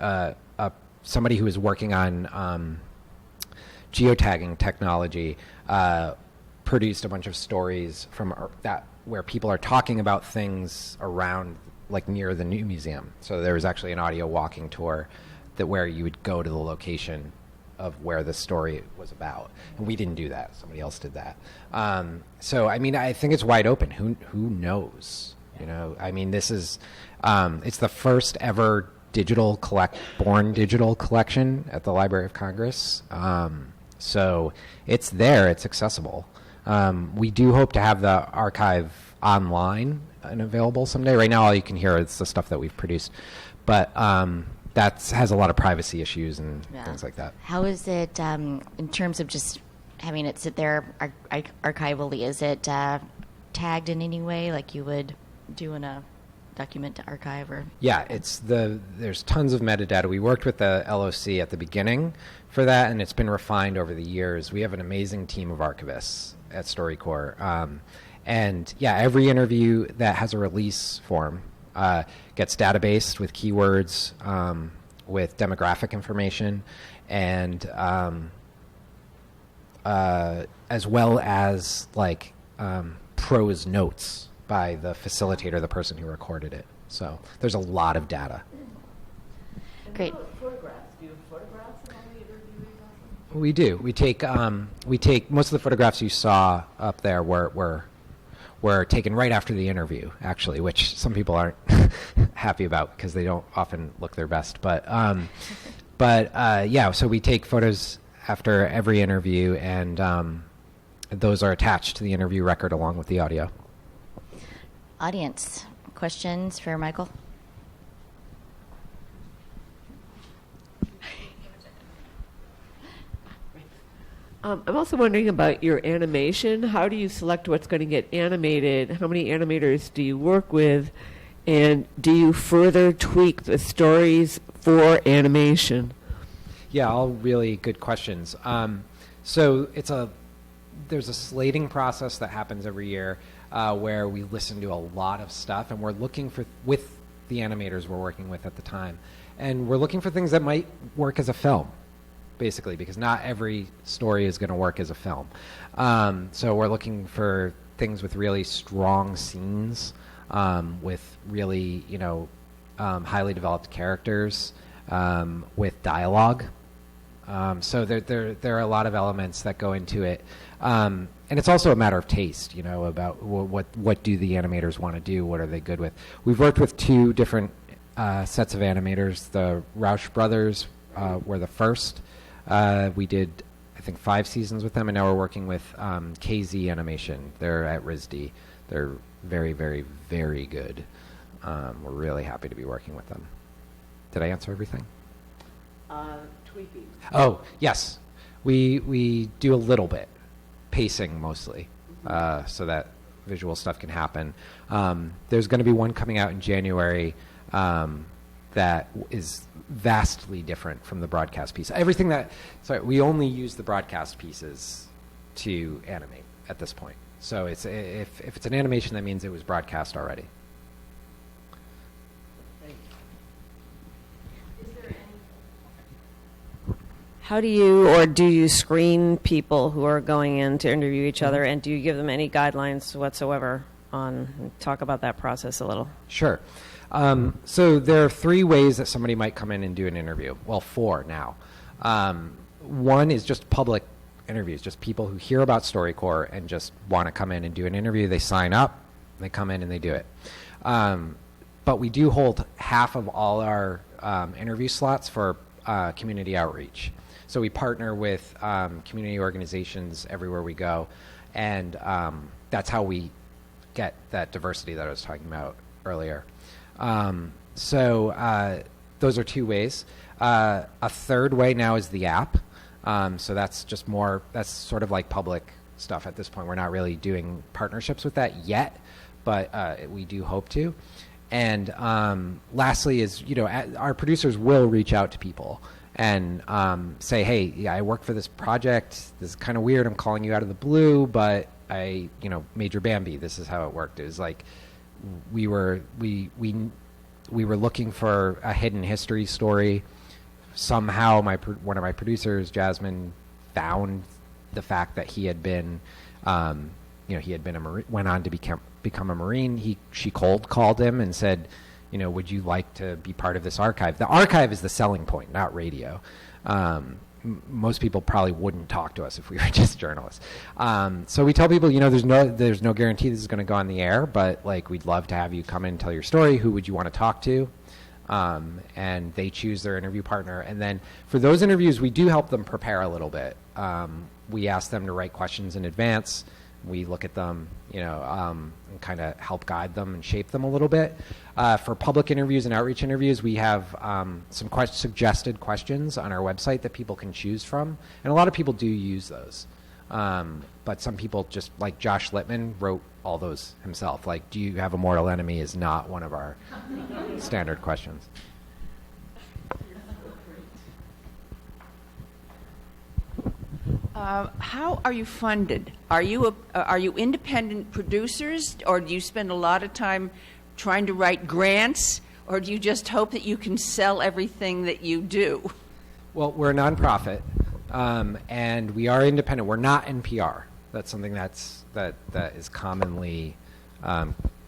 S2: somebody who was working on geotagging technology produced a bunch of stories from that where people are talking about things around, like near the New Museum. So there was actually an audio walking tour where you would go to the location of where the story was about, and we didn't do that. Somebody else did that. So I think it's wide open. Who knows? This is it's the first ever born digital collection at the Library of Congress. So it's there. It's accessible. We do hope to have the archive online and available someday. Right now, all you can hear is the stuff that we've produced, but that has a lot of privacy issues and things like that.
S1: How is it in terms of just having it sit there archivally? Is it tagged in any way, like you would do in a document to archive? Or
S2: yeah, there's tons of metadata. We worked with the LOC at the beginning for that, and it's been refined over the years. We have an amazing team of archivists at StoryCorps. And yeah, every interview that has a release form gets databased with keywords, with demographic information, and as well as prose notes by the facilitator, the person who recorded it. So there's a lot of data.
S1: Great.
S13: Photographs. Do you have photographs in all the interviewees?
S2: We do. We take most of the photographs you saw up there were taken right after the interview, actually, which some people aren't happy about because they don't often look their best. But yeah, so we take photos after every interview, and those are attached to the interview record along with the audio.
S1: Audience, questions for Michael?
S13: I'm also wondering about your animation. How do you select what's going to get animated? How many animators do you work with? And do you further tweak the stories for animation?
S2: Yeah, all really good questions. So there's a slating process that happens every year where we listen to a lot of stuff, and we're looking for, with the animators we're working with at the time, and we're looking for things that might work as a film, basically, because not every story is going to work as a film. So we're looking for things with really strong scenes, with really, highly developed characters, with dialogue. So there are a lot of elements that go into it. And it's also a matter of taste, about what do the animators want to do, what are they good with. We've worked with two different sets of animators. The Rausch brothers were the first. We did, I think, 5 seasons with them, and now we're working with KZ Animation. They're at RISD. They're very, very, very good. We're really happy to be working with them. Did I answer everything?
S13: Tweaking.
S2: Oh, yes. We do a little bit. Pacing, mostly, so that visual stuff can happen. There's going to be one coming out in January that is vastly different from the broadcast piece. We only use the broadcast pieces to animate at this point. So if it's an animation, that means it was broadcast already.
S13: How do you screen people who are going in to interview each other, and do you give them any guidelines whatsoever on, talk about that process a little?
S2: Sure. So there are 3 ways that somebody might come in and do an interview. Well, 4 now. One is just public interviews, just people who hear about StoryCorps and just want to come in and do an interview. They sign up, they come in and they do it. But we do hold half of all our interview slots for community outreach. So we partner with community organizations everywhere we go, and that's how we get that diversity that I was talking about earlier. So those are 2 ways. A third way now is the app. So that's just that's sort of like public stuff at this point. We're not really doing partnerships with that yet, but we do hope to. And lastly is, our producers will reach out to people and say, hey, yeah, I work for this project. This is kind of weird. I'm calling you out of the blue, but I, Major Bambi, this is how it worked. It was like we were looking for a hidden history story. Somehow one of my producers, Jasmine, found the fact that he had been, he had been a Marine, went on to become a Marine. She cold called him and said, would you like to be part of this archive? The archive is the selling point, not radio. Most people probably wouldn't talk to us if we were just journalists. So we tell people, there's no guarantee this is going to go on the air, but we'd love to have you come in and tell your story. Who would you want to talk to? And they choose their interview partner. And then for those interviews, we do help them prepare a little bit. We ask them to write questions in advance. We look at them, and kind of help guide them and shape them a little bit. For public interviews and outreach interviews, we have some suggested questions on our website that people can choose from. And a lot of people do use those. But some people, just like Josh Littman, wrote all those himself. Like, do you have a mortal enemy is not one of our standard questions.
S14: How are you funded? Are you independent producers, or do you spend a lot of time trying to write grants, or do you just hope that you can sell everything that you do?
S2: Well, we're a nonprofit, and we are independent. We're not NPR. That's something that is commonly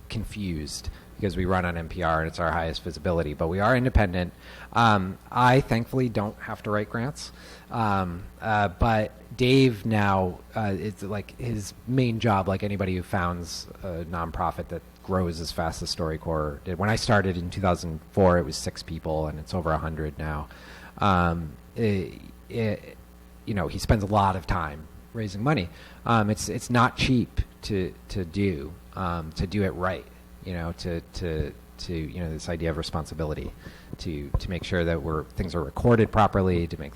S2: confused. because we run on NPR and it's our highest visibility. But we are independent. I thankfully don't have to write grants. But Dave now, it's like his main job, like anybody who founds a nonprofit that grows as fast as StoryCorps did. When I started in 2004, it was 6 people, and it's over 100 now. He spends a lot of time raising money. It's not cheap to do it right. This idea of responsibility to make sure that things are recorded properly, to make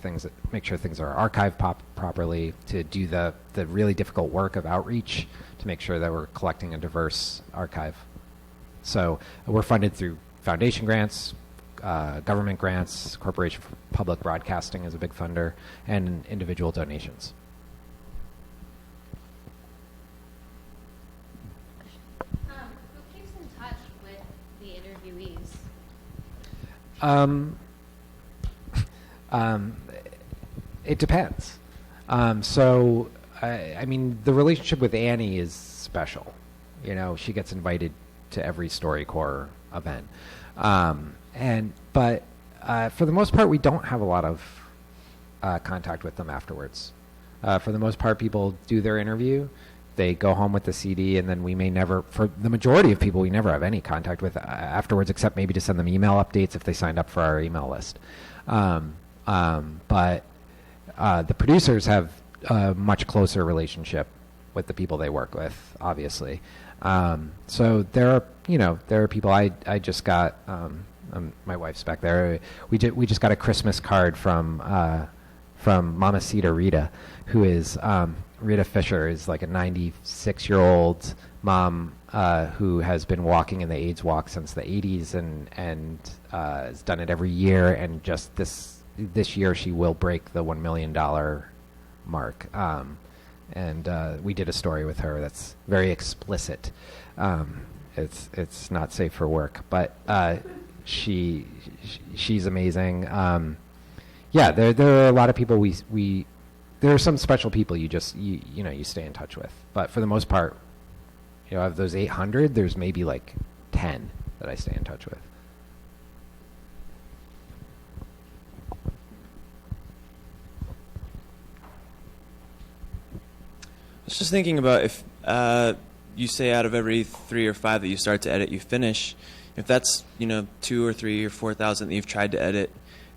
S2: sure things are archived properly, to do the really difficult work of outreach, to make sure that we're collecting a diverse archive. So we're funded through foundation grants, government grants, Corporation for Public Broadcasting is a big funder, and individual donations.
S1: Who keeps in touch with the interviewees?
S2: It depends. The relationship with Annie is special. She gets invited to every StoryCorps event. But for the most part, we don't have a lot of contact with them afterwards. For the most part, people do their interview, they go home with the CD, and then we may never, for the majority of people, we never have any contact with afterwards, except maybe to send them email updates if they signed up for our email list. But the producers have a much closer relationship with the people they work with, obviously. So there are people. I just got my wife's back there. We just got a Christmas card from Mamacita Rita, who is Rita Fisher, is like a 96-year-old mom who has been walking in the AIDS walk since the 80s and has done it every year. And just this year she will break the $1 million mark. And we did a story with her that's very explicit. It's not safe for work, but she's amazing. There are a lot of people there are some special people you stay in touch with, but for the most part, of those 800, there's maybe like 10 that I stay in touch with.
S15: I was just thinking about if you say out of every 3 or 5 that you start to edit, you finish. If that's 2 or 3 or 4,000 that you've tried to edit,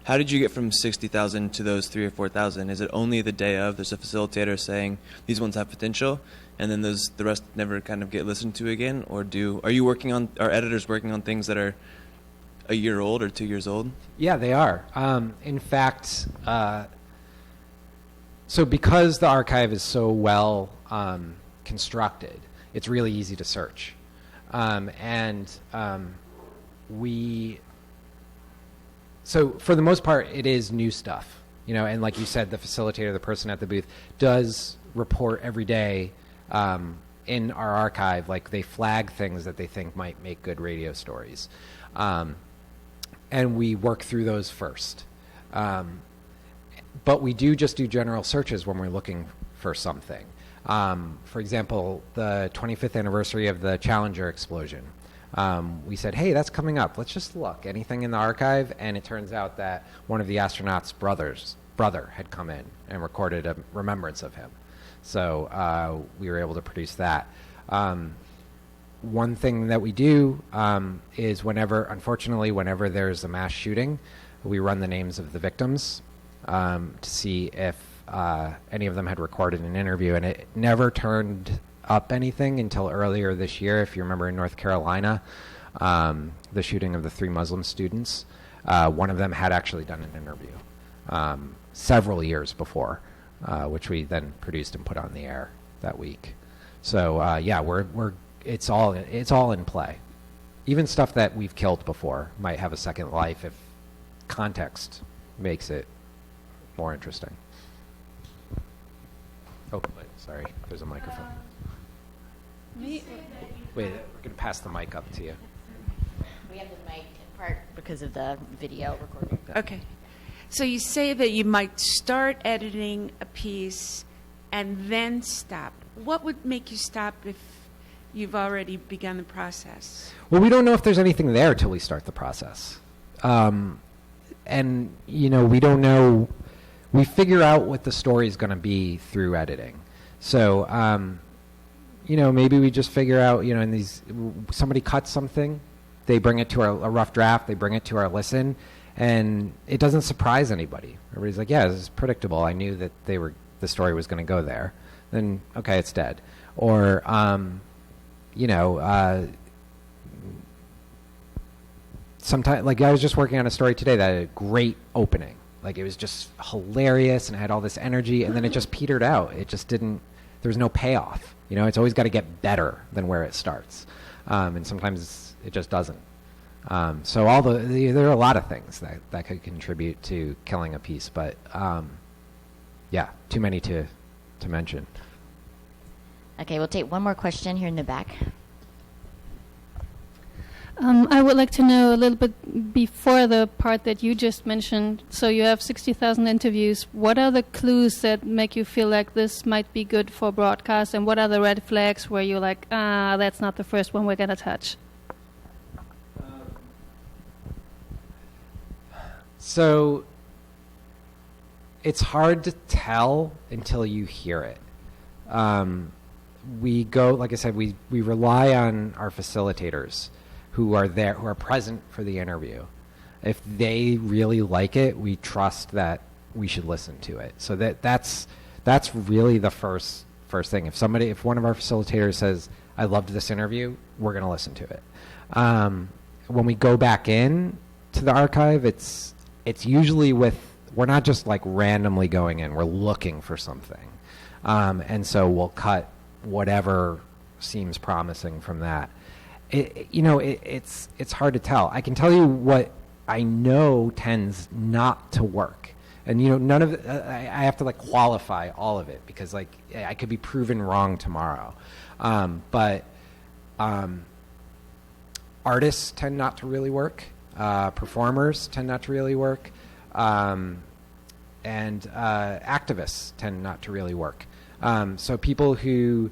S15: how did you get from 60,000 to those 3,000 or 4,000? Is it only the day of? There's a facilitator saying these ones have potential, and then the rest never kind of get listened to again, or are editors working on things that are a year old or 2 years old?
S2: Yeah, they are. In fact, so because the archive is so well constructed, it's really easy to search. So for the most part, it is new stuff, and like you said, the facilitator, the person at the booth, does report every day in our archive. Like, they flag things that they think might make good radio stories. And we work through those first. But we do just do general searches when we're looking for something. For example, the 25th anniversary of the Challenger explosion. We said, hey, that's coming up. Let's just look. Anything in the archive? And it turns out that one of the astronauts' brother had come in and recorded a remembrance of him. So we were able to produce that. One thing that we do is whenever there's a mass shooting, we run the names of the victims to see if any of them had recorded an interview. And it never turned up anything until earlier this year. If you remember, in North Carolina, the shooting of the 3 Muslim students, one of them had actually done an interview several years before, which we then produced and put on the air that week. So it's all in play. Even stuff that we've killed before might have a second life if context makes it more interesting. Oh, sorry, there's a microphone. Wait, we're going to pass the mic up to you.
S1: We have the mic in part because of the video recording.
S16: Okay. So you say that you might start editing a piece and then stop. What would make you stop if you've already begun the process?
S2: Well, we don't know if there's anything there till we start the process. And, we don't know. We figure out what the story is going to be through editing. So, maybe we just figure out, somebody cuts something, they bring it to a rough draft, they bring it to our listen, and it doesn't surprise anybody. Everybody's like, yeah, this is predictable. I knew that the story was going to go there. Then, okay, it's dead. Or, sometimes, like, I was just working on a story today that had a great opening. Like, it was just hilarious and it had all this energy, and then it just petered out. It just didn't, there was no payoff. It's always got to get better than where it starts. And sometimes it just doesn't. So there are a lot of things that could contribute to killing a piece, but too many to mention.
S1: Okay, we'll take one more question here in the back.
S17: I would like to know a little bit before the part that you just mentioned. So you have 60,000 interviews. What are the clues that make you feel like this might be good for broadcast? And what are the red flags where you're like, that's not the first one we're going to touch?
S2: So it's hard to tell until you hear it. We go, like I said, we rely on our facilitators who are there, who are present for the interview. If they really like it, we trust that we should listen to it. So that's really the first thing. If one of our facilitators says, I loved this interview, we're going to listen to it. When we go back in to the archive, it's usually we're not just like randomly going in, we're looking for something. And so we'll cut whatever seems promising from that. It's hard to tell. I can tell you what I know tends not to work, and none of it, I have to qualify all of it because I could be proven wrong tomorrow. But artists tend not to really work. Performers tend not to really work, and activists tend not to really work. So people who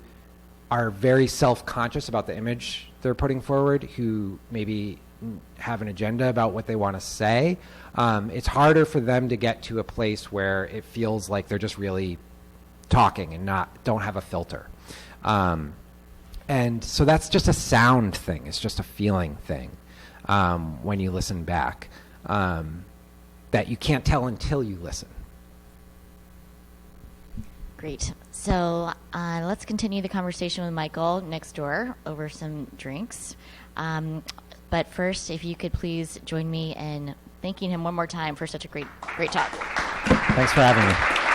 S2: are very self-conscious about the image they're putting forward, who maybe have an agenda about what they want to say, it's harder for them to get to a place where it feels like they're just really talking and don't have a filter. And so that's just a sound thing. It's just a feeling thing when you listen back that you can't tell until you listen.
S1: Great. So let's continue the conversation with Michael next door over some drinks. But first, if you could please join me in thanking him one more time for such a great talk.
S2: Thanks for having me.